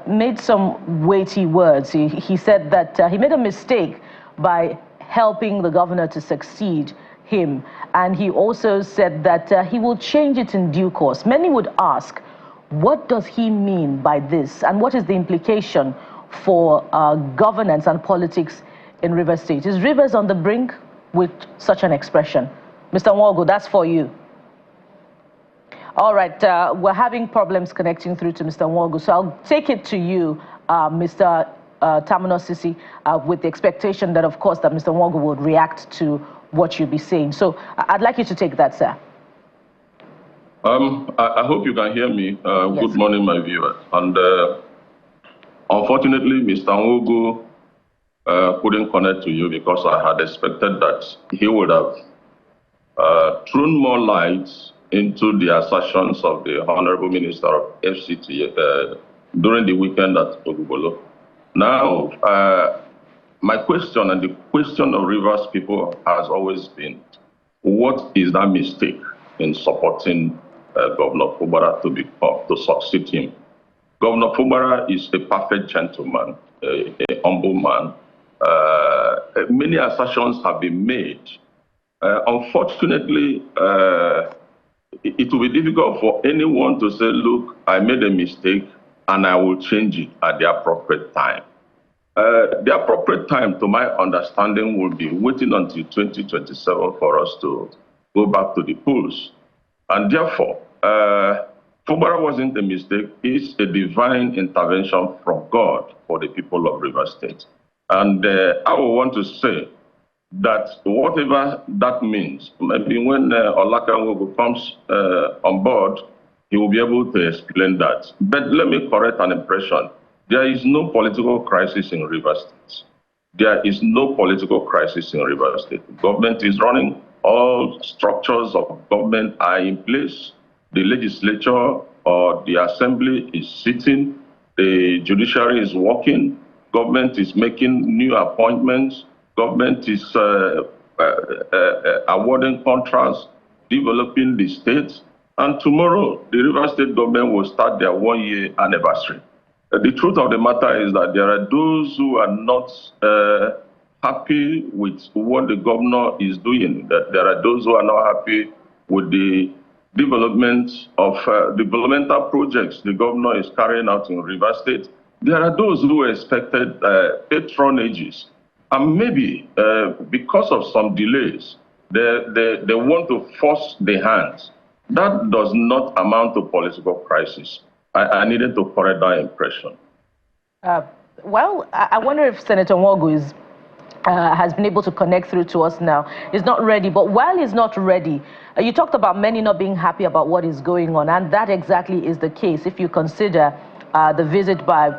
[SPEAKER 1] made some weighty words. He said that he made a mistake by helping the governor to succeed him, and he also said that he will change it in due course. Many would ask, what does he mean by this, and what is the implication for governance and politics in Rivers State? Is Rivers on the brink with such an expression? Mr. Nwogu, that's for you. All right, we're having problems connecting through to Mr. Nwogu, so I'll take it to you, Mr. Tamonosisi, with the expectation that, of course, that Mr. Nwogu would react to what you'll be saying. So I'd like you to take that, sir.
[SPEAKER 15] I hope you can hear me.
[SPEAKER 1] Yes.
[SPEAKER 15] Good morning, my viewers. And unfortunately, Mr. Nwogu couldn't connect to you because I had expected that he would have thrown more light into the assertions of the Honorable Minister of FCT during the weekend at Ogbolo. Now, my question and the question of Rivers people has always been, what is that mistake in supporting Governor Fubara to succeed him. Governor Fubara is a perfect gentleman, a humble man. Many assertions have been made. Unfortunately, it will be difficult for anyone to say, look, I made a mistake and I will change it at the appropriate time. The appropriate time, to my understanding, will be waiting until 2027 for us to go back to the polls. And therefore, Fubara wasn't a mistake. It's a divine intervention from God for the people of Rivers State. And I would want to say that whatever that means, maybe when Olakanwogo comes on board, he will be able to explain that. But let me correct an impression. There is no political crisis in Rivers State. There is no political crisis in Rivers State. The government is running. All structures of government are in place. The legislature or the assembly is sitting. The judiciary is working. Government is making new appointments. Government is awarding contracts, developing the state. And tomorrow, the Rivers State government will start their one-year anniversary. The truth of the matter is that there are those who are not happy with what the governor is doing, that there are those who are not happy with the development of developmental projects the governor is carrying out in Rivers State. There are those who expected patronages, and maybe because of some delays, they want to force the hands. That does not amount to political crisis. I needed to correct that impression.
[SPEAKER 1] Well, I wonder if Senator Nwogu has been able to connect through to us now. He's not ready, but while he's not ready, you talked about many not being happy about what is going on, and that exactly is the case if you consider the visit by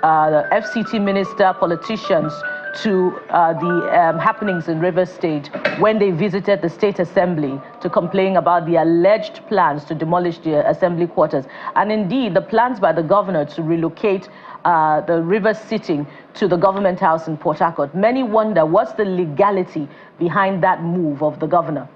[SPEAKER 1] the FCT minister, politicians, to the happenings in Rivers State when they visited the State Assembly to complain about the alleged plans to demolish the assembly quarters. And indeed, the plans by the governor to relocate the Rivers sitting to the government house in Port Harcourt. Many wonder what's the legality behind that move of the governor.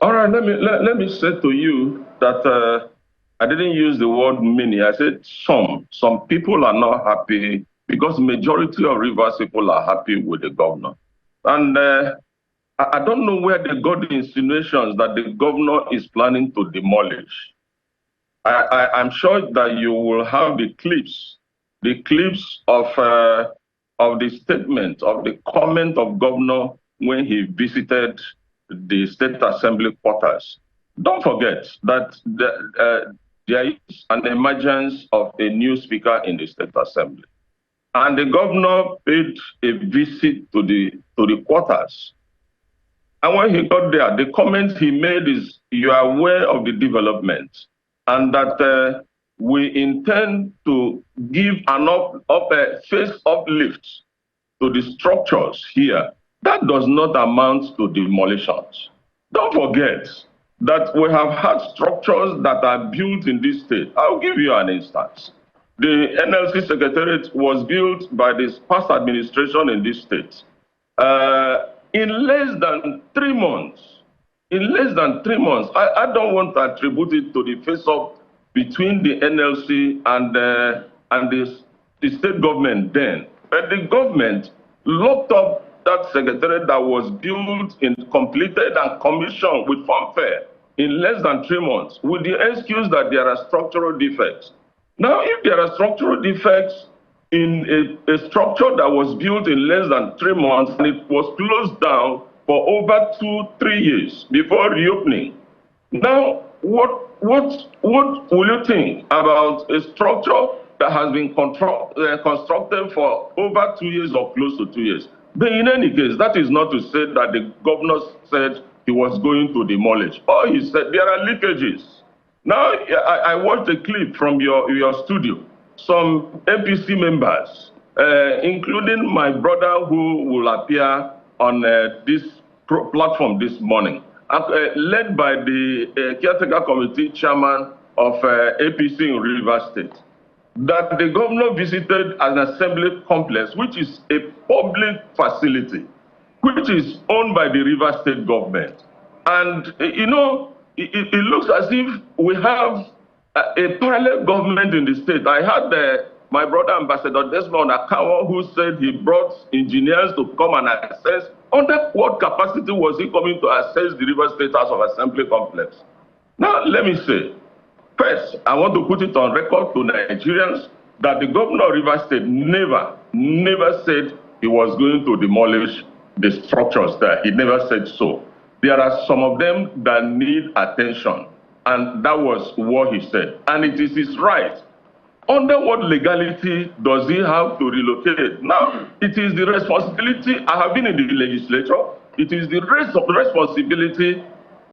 [SPEAKER 15] All right, let me say to you that I didn't use the word many. I said some. Some people are not happy because majority of Rivers people are happy with the governor. And I don't know where they got the insinuations that the governor is planning to demolish. I'm sure that you will have the clips of the statement, of the comment of governor when he visited the State Assembly quarters. Don't forget that there is an emergence of a new speaker in the State Assembly. And the governor paid a visit to the quarters. And when he got there, the comment he made is, you are aware of the development and that we intend to give an face uplift to the structures here. That does not amount to demolitions. Don't forget that we have had structures that are built in this state. I'll give you an instance. The NLC Secretariat was built by this past administration in this state. In less than 3 months, I don't want to attribute it to the face-off between the NLC and the state government then. But the government locked up that secretariat that was built, completed and commissioned with fanfare in less than 3 months with the excuse that there are structural defects. Now, if there are structural defects in a structure that was built in less than 3 months and it was closed down for over 2-3 years before reopening, now what will you think about a structure that has been constructed for over 2 years or close to 2 years? But in any case, that is not to say that the governor said he was going to demolish. Or he said there are leakages. Now, I watched a clip from your studio. Some APC members, including my brother who will appear on this platform this morning, led by the caretaker committee chairman of APC in Rivers State, that the governor visited an assembly complex, which is a public facility, which is owned by the Rivers State government. And, you know, it looks as if we have a parallel government in the state. I had my brother Ambassador Desmond Akawa, who said he brought engineers to come and assess. Under what capacity was he coming to assess the River State House of Assembly complex? Now, let me say, first, I want to put it on record to Nigerians that the governor of River State never said he was going to demolish the structures there. He never said so. There are some of them that need attention, and that was what he said. And it is his right. Under what legality does he have to relocate? Now, it is the responsibility, I have been in the legislature, it is the responsibility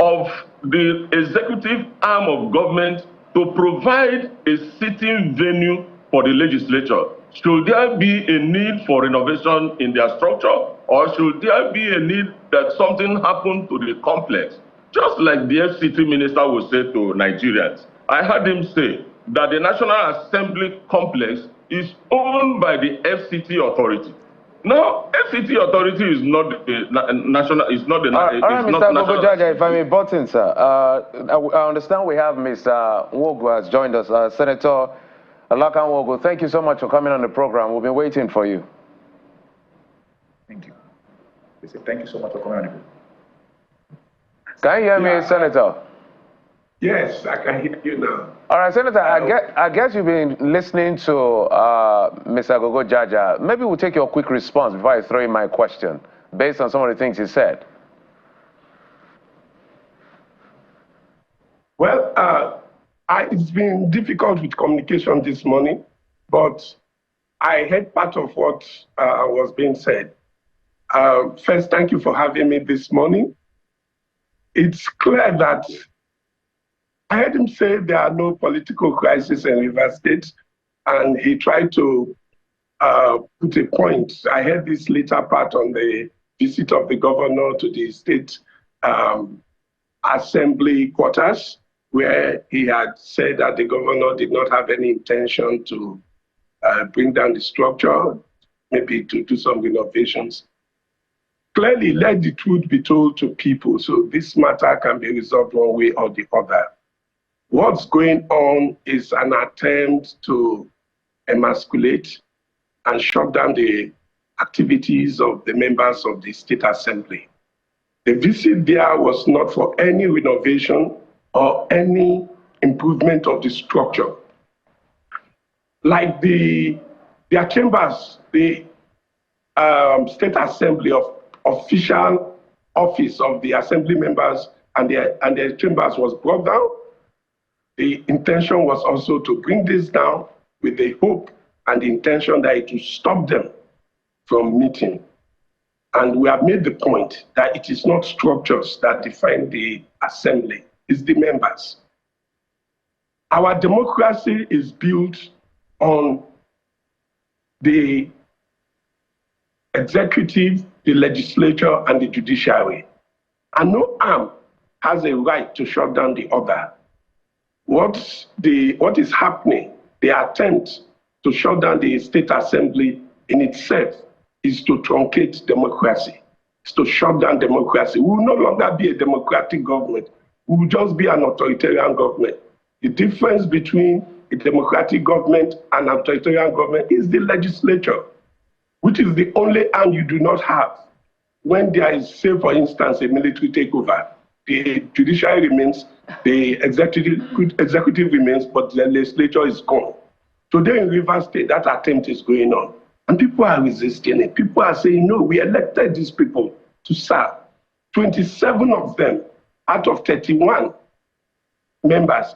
[SPEAKER 15] of the executive arm of government to provide a sitting venue for the legislature. Should there be a need for renovation in their structure, or should there be a need that something happen to the complex? Just like the FCT minister will say to Nigerians. I heard him say that the National Assembly complex is owned by the FCT authority. Now, FCT authority is not the national, is not the
[SPEAKER 2] Mr. Gogojaja, if I may button, sir. I understand we have Mr. Nwogu has joined us. Senator Alakan Nwogu, thank you so much for coming on the program. We've been waiting for you.
[SPEAKER 16] Thank you. Thank you so much for coming on the program.
[SPEAKER 2] Can you hear me, Senator?
[SPEAKER 17] Yes, I can hear you now.
[SPEAKER 2] All right, Senator, I guess you've been listening to Mr. Gogojaja. Maybe we'll take your quick response before I throw in my question, based on some of the things he said.
[SPEAKER 17] Well, it's been difficult with communication this morning, but I heard part of what was being said. First, thank you for having me this morning. It's clear that I heard him say there are no political crises in River State, and he tried to put a point. I heard this later part on the visit of the governor to the state assembly quarters, where he had said that the governor did not have any intention to bring down the structure, maybe to do some renovations. Clearly, let the truth be told to people so this matter can be resolved one way or the other. What's going on is an attempt to emasculate and shut down the activities of the members of the State Assembly. The visit there was not for any renovation or any improvement of the structure. Like their chambers, the State Assembly of official office of the assembly members and their chambers was brought down. The intention was also to bring this down with the hope and the intention that it will stop them from meeting. And we have made the point that it is not structures that define the assembly, it's the members. Our democracy is built on the executive, the legislature, and the judiciary. And no arm has a right to shut down the other. What is happening, the attempt to shut down the State Assembly in itself is to truncate democracy. It's to shut down democracy. We will no longer be a democratic government. We will just be an authoritarian government. The difference between a democratic government and an authoritarian government is the legislature, which is the only arm you do not have when there is, say, for instance, a military takeover. The judiciary remains, the executive remains, but the legislature is gone. Today in River State, that attempt is going on. And people are resisting it. People are saying, no, we elected these people to serve. 27 of them out of 31 members.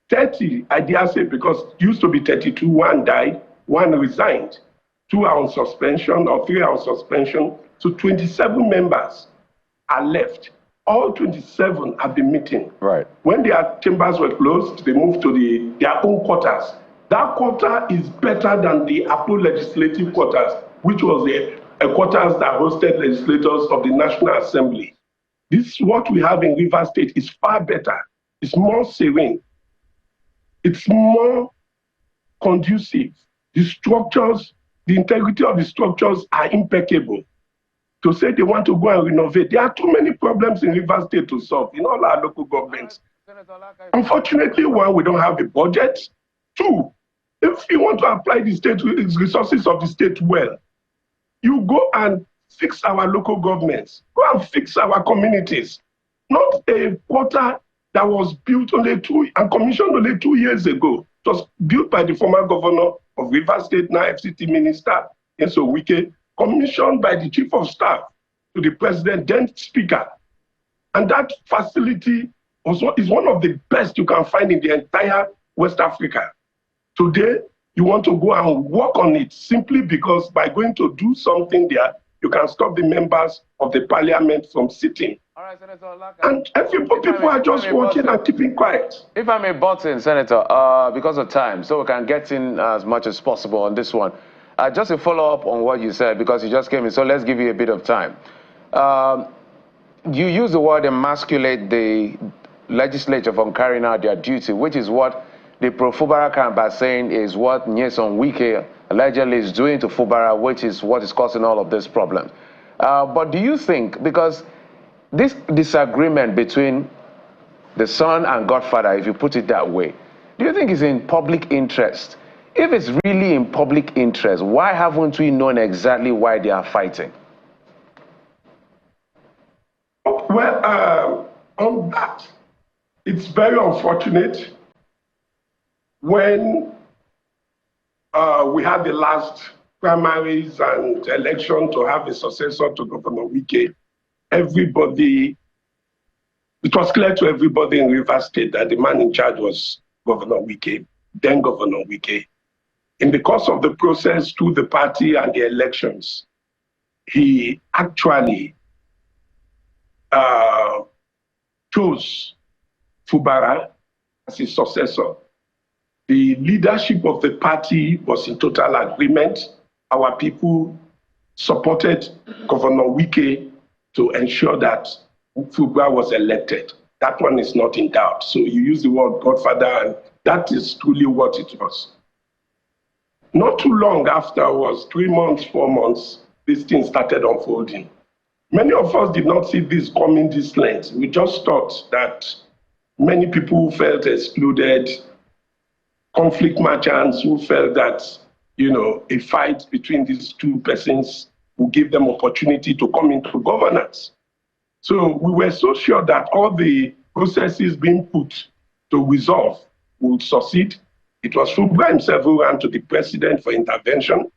[SPEAKER 17] 30, I dare say, because it used to be 32, one died, one resigned. 2 are on suspension or 3 are on suspension. So 27 members are left. All 27 have been meeting.
[SPEAKER 2] Right.
[SPEAKER 17] When their chambers were closed, they moved to their own quarters. That quarter is better than the Apple legislative quarters, which was a quarters that hosted legislators of the National Assembly. This, what we have in River State, is far better. It's more serene. It's more conducive. The structures, the integrity of the structures are impeccable. to say they want to go and renovate. There are too many problems in Rivers State to solve in all our local governments. Unfortunately, one, we don't have a budget. Two, if you want to apply the state resources of the state well, you go and fix our local governments, go and fix our communities. Not a quarter that was built and commissioned only 2 years ago. It was built by the former governor of Rivers State, now FCT minister, Wike, commissioned by the chief of staff to the president, then speaker. And that facility is one of the best you can find in the entire West Africa. Today, you want to go and work on it simply because by going to do something there, you can stop the members of the parliament from sitting.
[SPEAKER 2] All right, Senator Olaka.
[SPEAKER 17] And people are just working and keeping quiet.
[SPEAKER 2] If I may butt in, Senator, because of time, so we can get in as much as possible on this one. Just a follow-up on what you said, because you just came in, so let's give you a bit of time. You use the word emasculate the legislature from carrying out their duty, which is what the pro-Fubara camp are saying is what Nyesom Wike allegedly is doing to Fubara, which is what is causing all of this problem. But do you think, because this disagreement between the son and godfather, if you put it that way, do you think it's in public interest? If it's really in public interest, why haven't we known exactly why they are fighting?
[SPEAKER 17] Well, on that, it's very unfortunate. When we had the last primaries and election to have a successor to Governor Wike, it was clear to everybody in Rivers State that the man in charge was Governor Wike, then Governor Wike. In the course of the process through the party and the elections, he actually chose Fubara as his successor. The leadership of the party was in total agreement. Our people supported Governor Wike to ensure that Fubara was elected. That one is not in doubt. So you use the word godfather, and that is truly what it was. Not too long afterwards, 3 months, 4 months, this thing started unfolding. Many of us did not see this coming this length. We just thought that many people felt excluded, conflict merchants who felt that, a fight between these two persons will give them opportunity to come into governance. So we were so sure that all the processes being put to resolve would succeed. It was Fubara himself who ran to the president for intervention.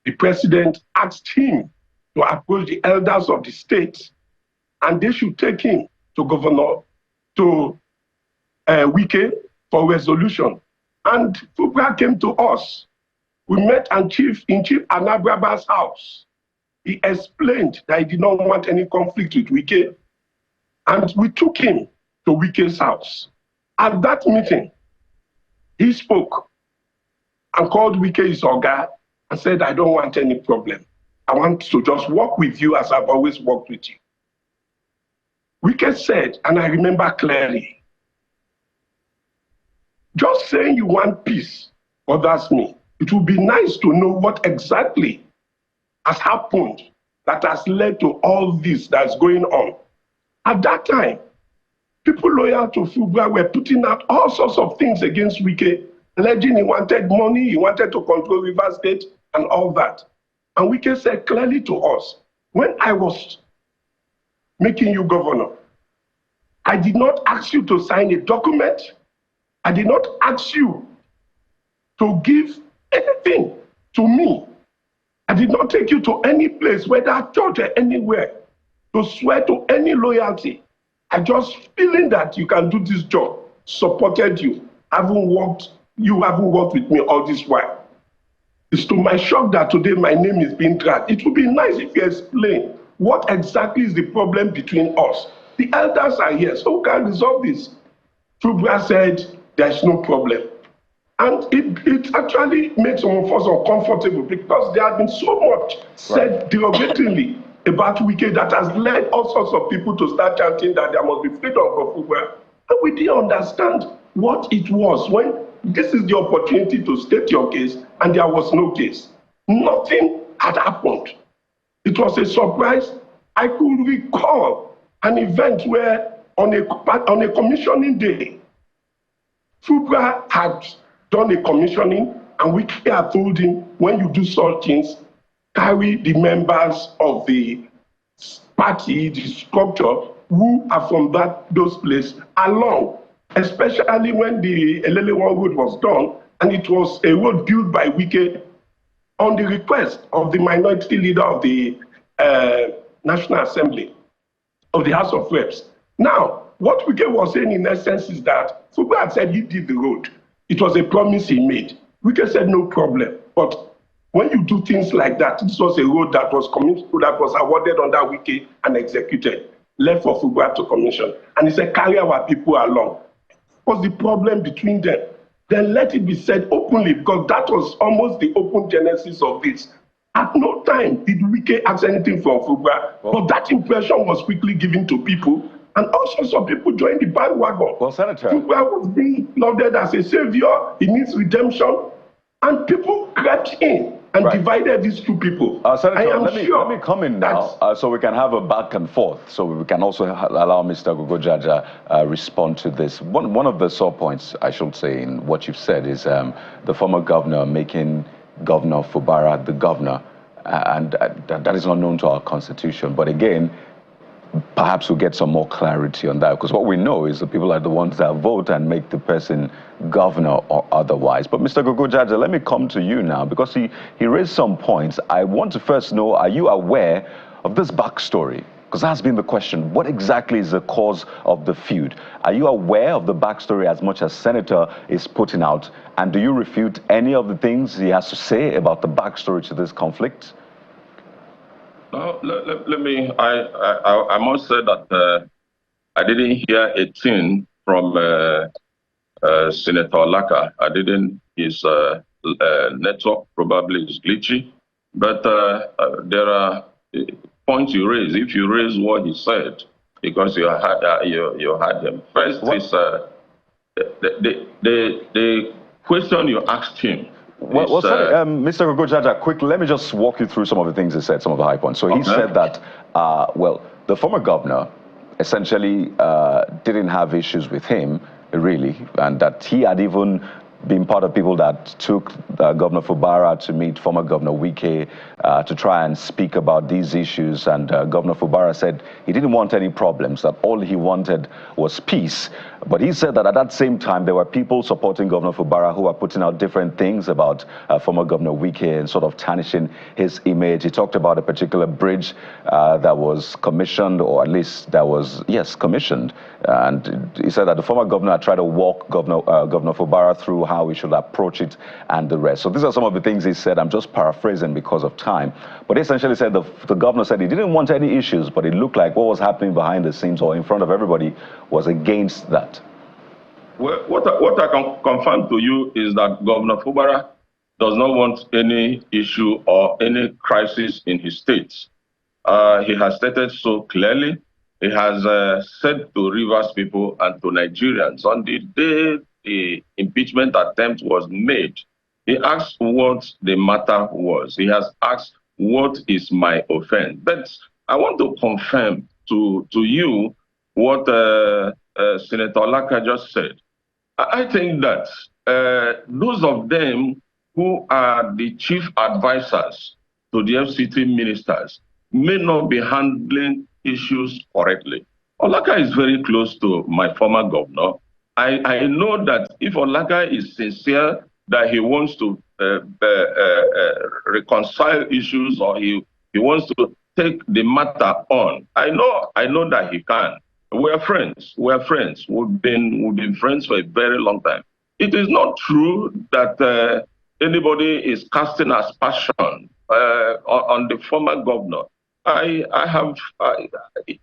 [SPEAKER 17] The president asked him to approach the elders of the state, and they should take him to Wike for resolution. And Fubara came to us. We met in Chief Anabraba's house. He explained that he did not want any conflict with Wike, and we took him to Wike's house. At that meeting, he spoke and called Wike his Oga and said, I don't want any problem. I want to just work with you as I've always worked with you. Wike said, and I remember clearly, just saying you want peace bothers me. It would be nice to know what exactly has happened that has led to all this that's going on. At that time, people loyal to Fubara were putting out all sorts of things against Wike, alleging he wanted money, he wanted to control Rivers State, and all that. And Wike said clearly to us, when I was making you governor, I did not ask you to sign a document. I did not ask you to give anything to me. I did not take you to any place, whether church or anywhere, to swear to any loyalty. I just feeling that you can do this job, supported you, you haven't worked with me all this while. It's to my shock that today my name is being dragged. It would be nice if you explain what exactly is the problem between us. The elders are here, so we can resolve this. Fubara said there's no problem. And it actually makes some of us uncomfortable because there has been so much said derogatingly about Wike that has led all sorts of people to start chanting that there must be freedom for Fubara. And we didn't understand what it was when this is the opportunity to state your case and there was no case. Nothing had happened. It was a surprise. I could recall an event where on a commissioning day, FUBRA had done a commissioning, and we had told him, when you do such things, carry the members of the party, the structure, who are from those places along, especially when the Elelewa road was done, and it was a road built by Wike on the request of the minority leader of the National Assembly, of the House of Reps. Now, what Wike was saying in essence is that Fugba had said he did the road. It was a promise he made. Wike said no problem. But when you do things like that, this was a road that was awarded under Wike and executed, left for Fugba to commission. And he said, carry our people along. What's the problem between them? Then let it be said openly, because that was almost the open genesis of this. At no time did Wike ask anything from Fugba, but that impression was quickly given to people, and also some people joined the bandwagon.
[SPEAKER 3] Well, Senator,
[SPEAKER 17] Fugba was being lauded as a savior. He needs redemption, and people crept in and divided these two people.
[SPEAKER 3] Senator, let me come in now so we can have a back and forth, so we can also allow Mr. Gogojaja respond to this. One of the sore points, I should say, in what you've said is the former governor making Governor Fubara the governor, and that is not known to our constitution. But again, perhaps we'll get some more clarity on that, because what we know is the people are the ones that vote and make the person governor or otherwise. But Mr. Gogojaja, let me come to you now, because he raised some points. I want to first know, are you aware of this backstory? Because that's been the question. What exactly is the cause of the feud? Are you aware of the backstory as much as Senator is putting out? And do you refute any of the things he has to say about the backstory to this conflict?
[SPEAKER 15] No, let me, I must say that I didn't hear a thing from Senator Laka. I didn't, his network probably is glitchy, but there are points you raise. If you raise what he said, because you had him. First is the question you asked him.
[SPEAKER 3] Well, sorry, Mr. Gogojaja, quickly, let me just walk you through some of the things he said, some of the high points. So he said that, well, the former governor essentially didn't have issues with him, really, and that he had even been part of people that took Governor Fubara to meet former Governor Wike to try and speak about these issues. And Governor Fubara said he didn't want any problems, that all he wanted was peace. But he said that at that same time, there were people supporting Governor Fubara who were putting out different things about former Governor Wike and sort of tarnishing his image. He talked about a particular bridge that was commissioned, or at least that was, yes, commissioned. And he said that the former governor had tried to walk Governor Fubara through how we should approach it and the rest. So these are some of the things he said. I'm just paraphrasing because of time. But he essentially said the governor said he didn't want any issues, but it looked like what was happening behind the scenes or in front of everybody was against that.
[SPEAKER 15] Well, what I can confirm to you is that Governor Fubara does not want any issue or any crisis in his state. He has stated so clearly. He has said to Rivers people and to Nigerians on the day the impeachment attempt was made, he asked what the matter was. He has asked, what is my offense? But I want to confirm to you what Senator Laka just said. I think that those of them who are the chief advisors to the FCT ministers may not be handling issues correctly. Olaka is very close to my former governor. I know that if Olaka is sincere that he wants to reconcile issues, or he wants to take the matter on, I know that he can. We're friends. We've been friends for a very long time. It is not true that anybody is casting aspersion on the former governor. I have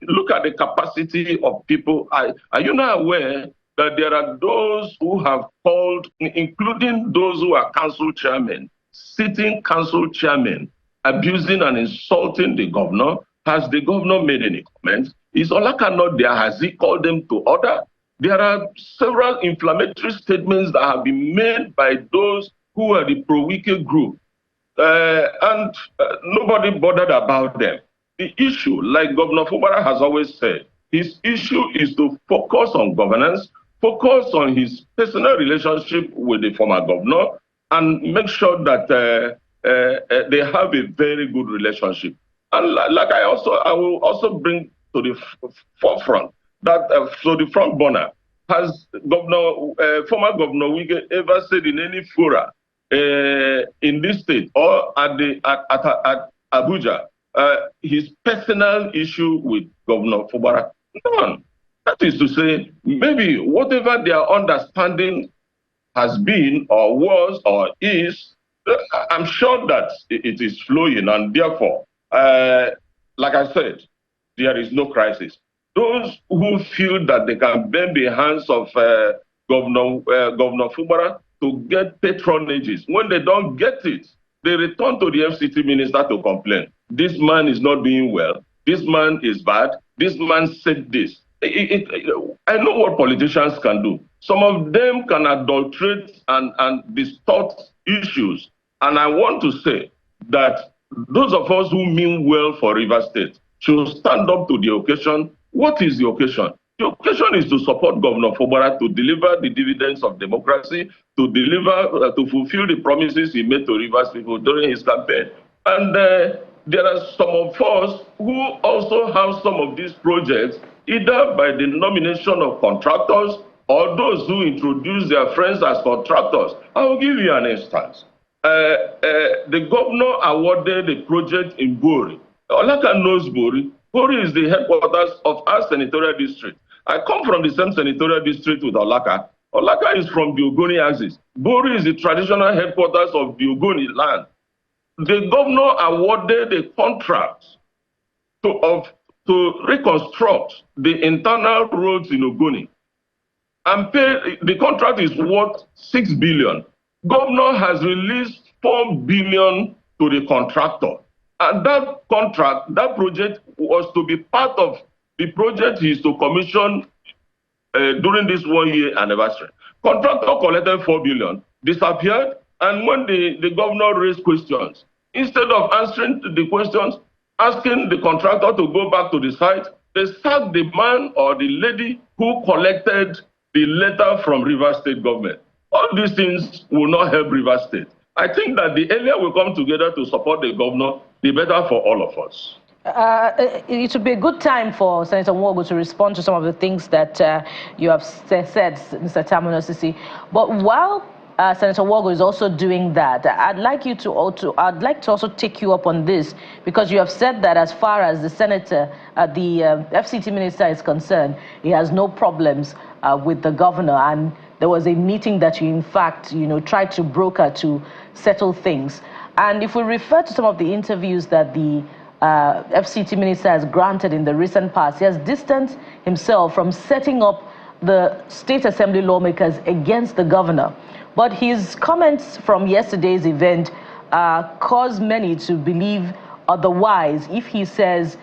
[SPEAKER 15] look at the capacity of people. Are you not aware that there are those who have called, including those who are council chairmen, sitting council chairmen, abusing and insulting the governor? Has the governor made any comments? Is Olaka not there? Has he called them to order? There are several inflammatory statements that have been made by those who are the pro-Wike group. and nobody bothered about them. The issue, like Governor Fubara has always said, his issue is to focus on governance, focus on his personal relationship with the former governor, and make sure that they have a very good relationship. And like I will also bring to the forefront that so the front burner, has former Governor Wike ever said in any fora in this state or at Abuja his personal issue with Governor Fubara? None. That is to say, maybe whatever their understanding has been or was or is, I'm sure that it is flowing, and therefore, like I said, there is no crisis. Those who feel that they can bend the hands of Governor Fubara to get patronages, when they don't get it, they return to the FCT minister to complain. This man is not doing well. This man is bad. This man said this. I know what politicians can do. Some of them can adulterate and distort issues. And I want to say that those of us who mean well for Rivers State should stand up to the occasion. What is the occasion? The occasion is to support Governor Fubara to deliver the dividends of democracy, to deliver, to fulfill the promises he made to Rivers people during his campaign. And there are some of us who also have some of these projects, either by the nomination of contractors or those who introduce their friends as contractors. I will give you an instance. The governor awarded a project in Bori. Olaka knows Bori. Bori is the headquarters of our senatorial district. I come from the same senatorial district with Olaka. Olaka is from the Ogoni axis. Bori is the traditional headquarters of the Ogoni land. The governor awarded a contract to reconstruct the internal roads in Ogoni. And the contract is worth 6 billion. Governor has released 4 billion to the contractor. And that contract, that project was to be part of the project he is to commission during this 1-year anniversary. Contractor collected 4 billion, disappeared, and when the governor raised questions, instead of answering the questions, asking the contractor to go back to the site, they sacked the man or the lady who collected the letter from Rivers State government. All these things will not help Rivers State. I think that the earlier we come together to support the governor, the better for all of us.
[SPEAKER 1] It would be a good time for Senator Nwogu to respond to some of the things that you have said, Mr. Tamunosisi. But while Senator Nwogu is also doing that, I'd like to also take you up on this, because you have said that as far as the senator, the FCT minister is concerned, he has no problems with the governor, and there was a meeting that you, in fact, tried to broker to settle things. And if we refer to some of the interviews that the FCT minister has granted in the recent past, he has distanced himself from setting up the State Assembly lawmakers against the governor. But his comments from yesterday's event caused many to believe otherwise if he says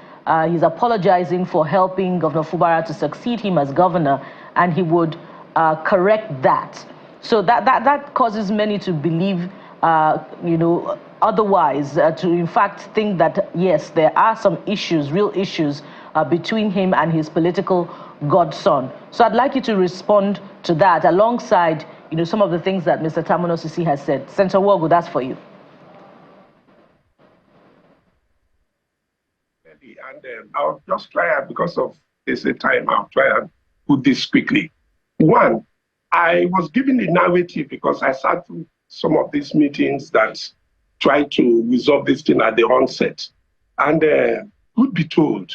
[SPEAKER 1] he's apologizing for helping Governor Fubara to succeed him as governor, and he would correct that. So that causes many to believe, otherwise, to in fact think that, yes, there are some issues, real issues, between him and his political godson. So I'd like you to respond to that alongside, some of the things that Mr. Tamunosisi has said. Senator Nwogu, that's for you.
[SPEAKER 17] And I'll just try, because of this time, I'll try and put this quickly. One, I was given the narrative because I sat through some of these meetings that try to resolve this thing at the onset. And would be told,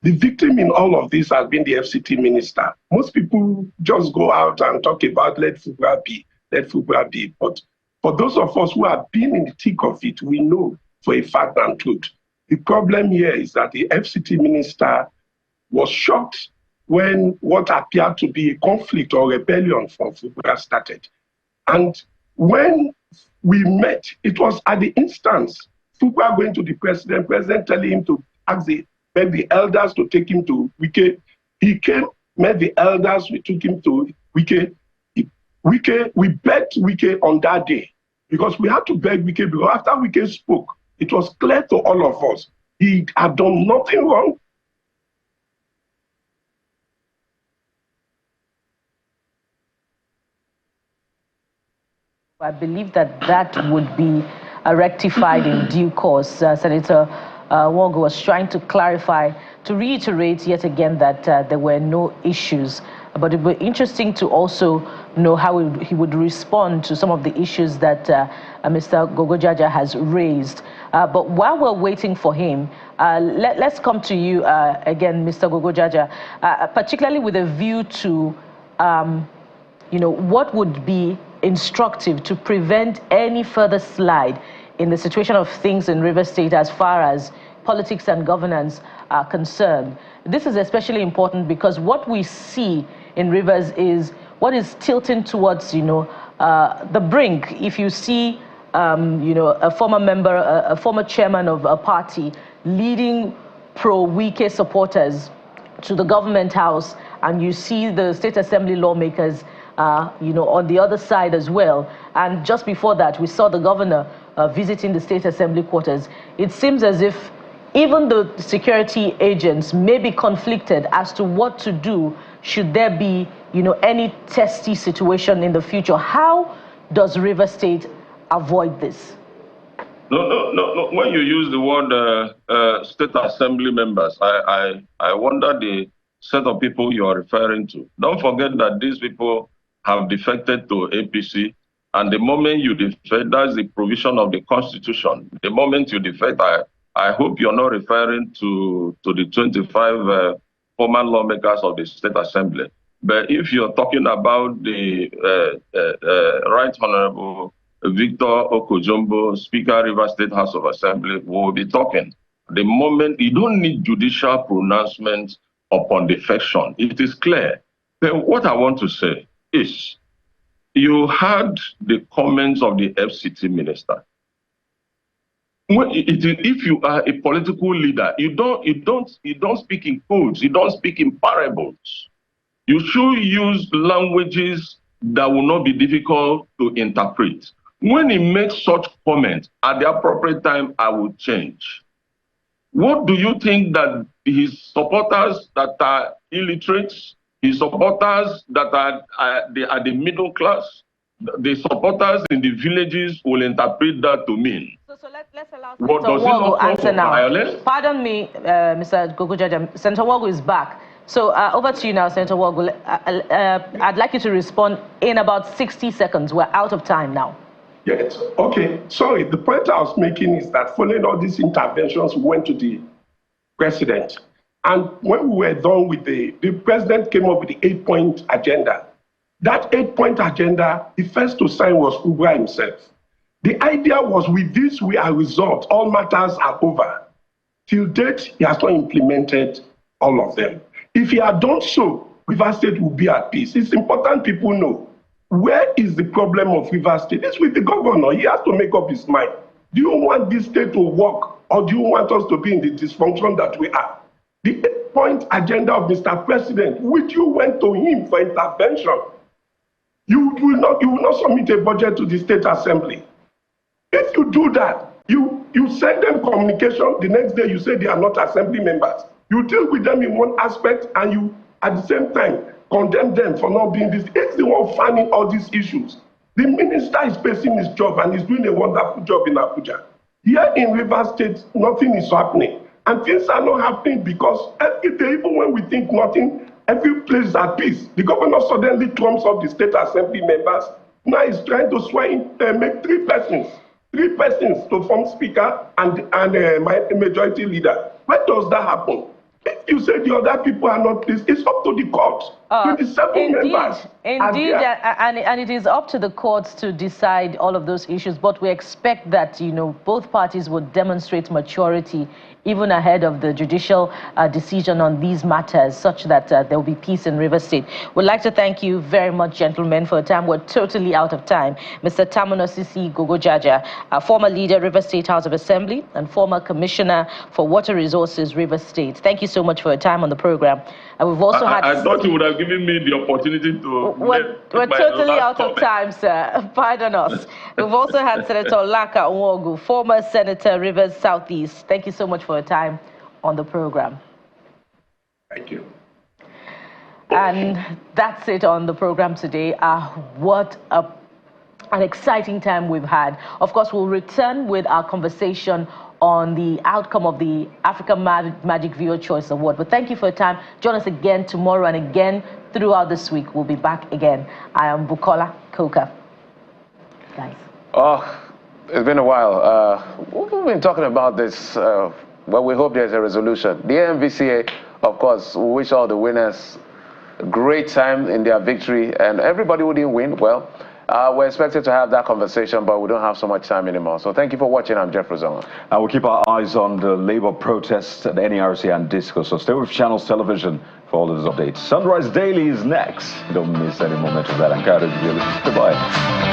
[SPEAKER 17] the victim in all of this has been the FCT minister. Most people just go out and talk about let Fubara be, let Fubara be. But for those of us who have been in the thick of it, we know for a fact and truth. The problem here is that the FCT minister was shocked when what appeared to be a conflict or rebellion from Fubara started. And when we met, it was at the instance, Fubara going to the president telling him to beg the elders to take him to Wike. He came, met the elders, we took him to Wike. We begged Wike on that day because we had to beg Wike, because after Wike spoke, it was clear to all of us he had done nothing wrong.
[SPEAKER 1] I believe that would be rectified in due course. Senator Nwogu was trying to clarify, to reiterate yet again that there were no issues. But it would be interesting to also know how he would respond to some of the issues that Mr. Gogojaja has raised. But while we're waiting for him, let's come to you again, Mr. Gogojaja, particularly with a view to, what would be instructive to prevent any further slide in the situation of things in Rivers State as far as politics and governance are concerned. This is especially important because what we see in Rivers is what is tilting towards, the brink. If you see, a former member, a former chairman of a party leading pro-Wike supporters to the government house, and you see the State Assembly lawmakers on the other side as well. And just before that, we saw the governor visiting the State Assembly quarters. It seems as if even the security agents may be conflicted as to what to do should there be, any testy situation in the future. How does River State avoid this?
[SPEAKER 15] No. When you use the word State Assembly members, I wonder the set of people you are referring to. Don't forget that these people have defected to APC, and the moment you defect, that's the provision of the Constitution. The moment you defect, I hope you're not referring to the 25 former lawmakers of the State Assembly. But if you're talking about the Right Honorable Victor Okojumbo, Speaker, River State House of Assembly, we'll be talking. The moment you don't need judicial pronouncement upon defection, it is clear. Then what I want to say is, you heard the comments of the FCT minister. If you are a political leader, you don't speak in codes, you don't speak in parables. You should use languages that will not be difficult to interpret. When he makes such comments, at the appropriate time, I will change. What do you think that his supporters that are illiterates, his supporters that are the middle class, the supporters in the villages will interpret that to mean?
[SPEAKER 1] So let's allow Senator Nwogu answer now. Violence? Pardon me, Mr. Gogojaja. Senator Nwogu is back. So over to you now, Senator Nwogu. I'd like you to respond in about 60 seconds. We're out of time now.
[SPEAKER 17] Yes. Okay. Sorry. The point I was making is that following all these interventions, we went to the president. And when we were done with the president came up with the 8-point agenda. That 8-point agenda, the first to sign was Ubra himself. The idea was, with this we are resolved, all matters are over. Till date, he has not implemented all of them. If he had done so, River State will be at peace. It's important people know, where is the problem of River State? It's with the governor. He has to make up his mind. Do you want this state to work, or do you want us to be in the dysfunction that we are? The 8-point agenda of Mr. President, which you went to him for intervention, you will not submit a budget to the State Assembly. If you do that, you send them communication, the next day you say they are not assembly members. You deal with them in one aspect, and you, at the same time, condemn them for not being this. It's the one finding all these issues. The minister is facing his job, and he's doing a wonderful job in Abuja. Here in Rivers State, nothing is happening. And things are not happening because every day, even when we think nothing, every place is at peace. The governor suddenly trumps up the State Assembly members. Now he's trying to swear in, make three persons to form speaker and majority leader. Where does that happen? If you say the other people are not pleased, it's up to the court. 27 members.
[SPEAKER 1] Indeed, and it is up to the courts to decide all of those issues. But we expect that, both parties would demonstrate maturity even ahead of the judicial decision on these matters, such that there will be peace in River State. We'd like to thank you very much, gentlemen, for a time. We're totally out of time. Mr. Tamunosisi Gogojaja, former leader, River State House of Assembly, and former commissioner for Water Resources, River State. Thank you so much for your time on the program. And we've also
[SPEAKER 15] I thought you would have giving me the opportunity to...
[SPEAKER 1] We're totally out of time, sir. Pardon us. We've also had Senator Laka Nwogu, former Senator, Rivers Southeast. Thank you so much for your time on the program.
[SPEAKER 17] Thank you.
[SPEAKER 1] And that's it on the program today. What an exciting time we've had. Of course, we'll return with our conversation on the outcome of the African Magic Viewer Choice Award. But thank you for your time. Join us again tomorrow and again throughout this week. We'll be back again. I am Bukola Koka. Guys.
[SPEAKER 2] Oh, it's been a while. We've been talking about this. Well, we hope there's a resolution. The amvca, of course, we wish all the winners a great time in their victory. And everybody who didn't win, well, we're expected to have that conversation, but we don't have so much time anymore. So thank you for watching. I'm Jeff Rozonga.
[SPEAKER 3] And we'll keep our eyes on the labor protests at NERC and DISCO. So stay with Channels Television for all of these updates. Sunrise Daily is next. Don't miss any moment of that. I'm Goddard. Goodbye.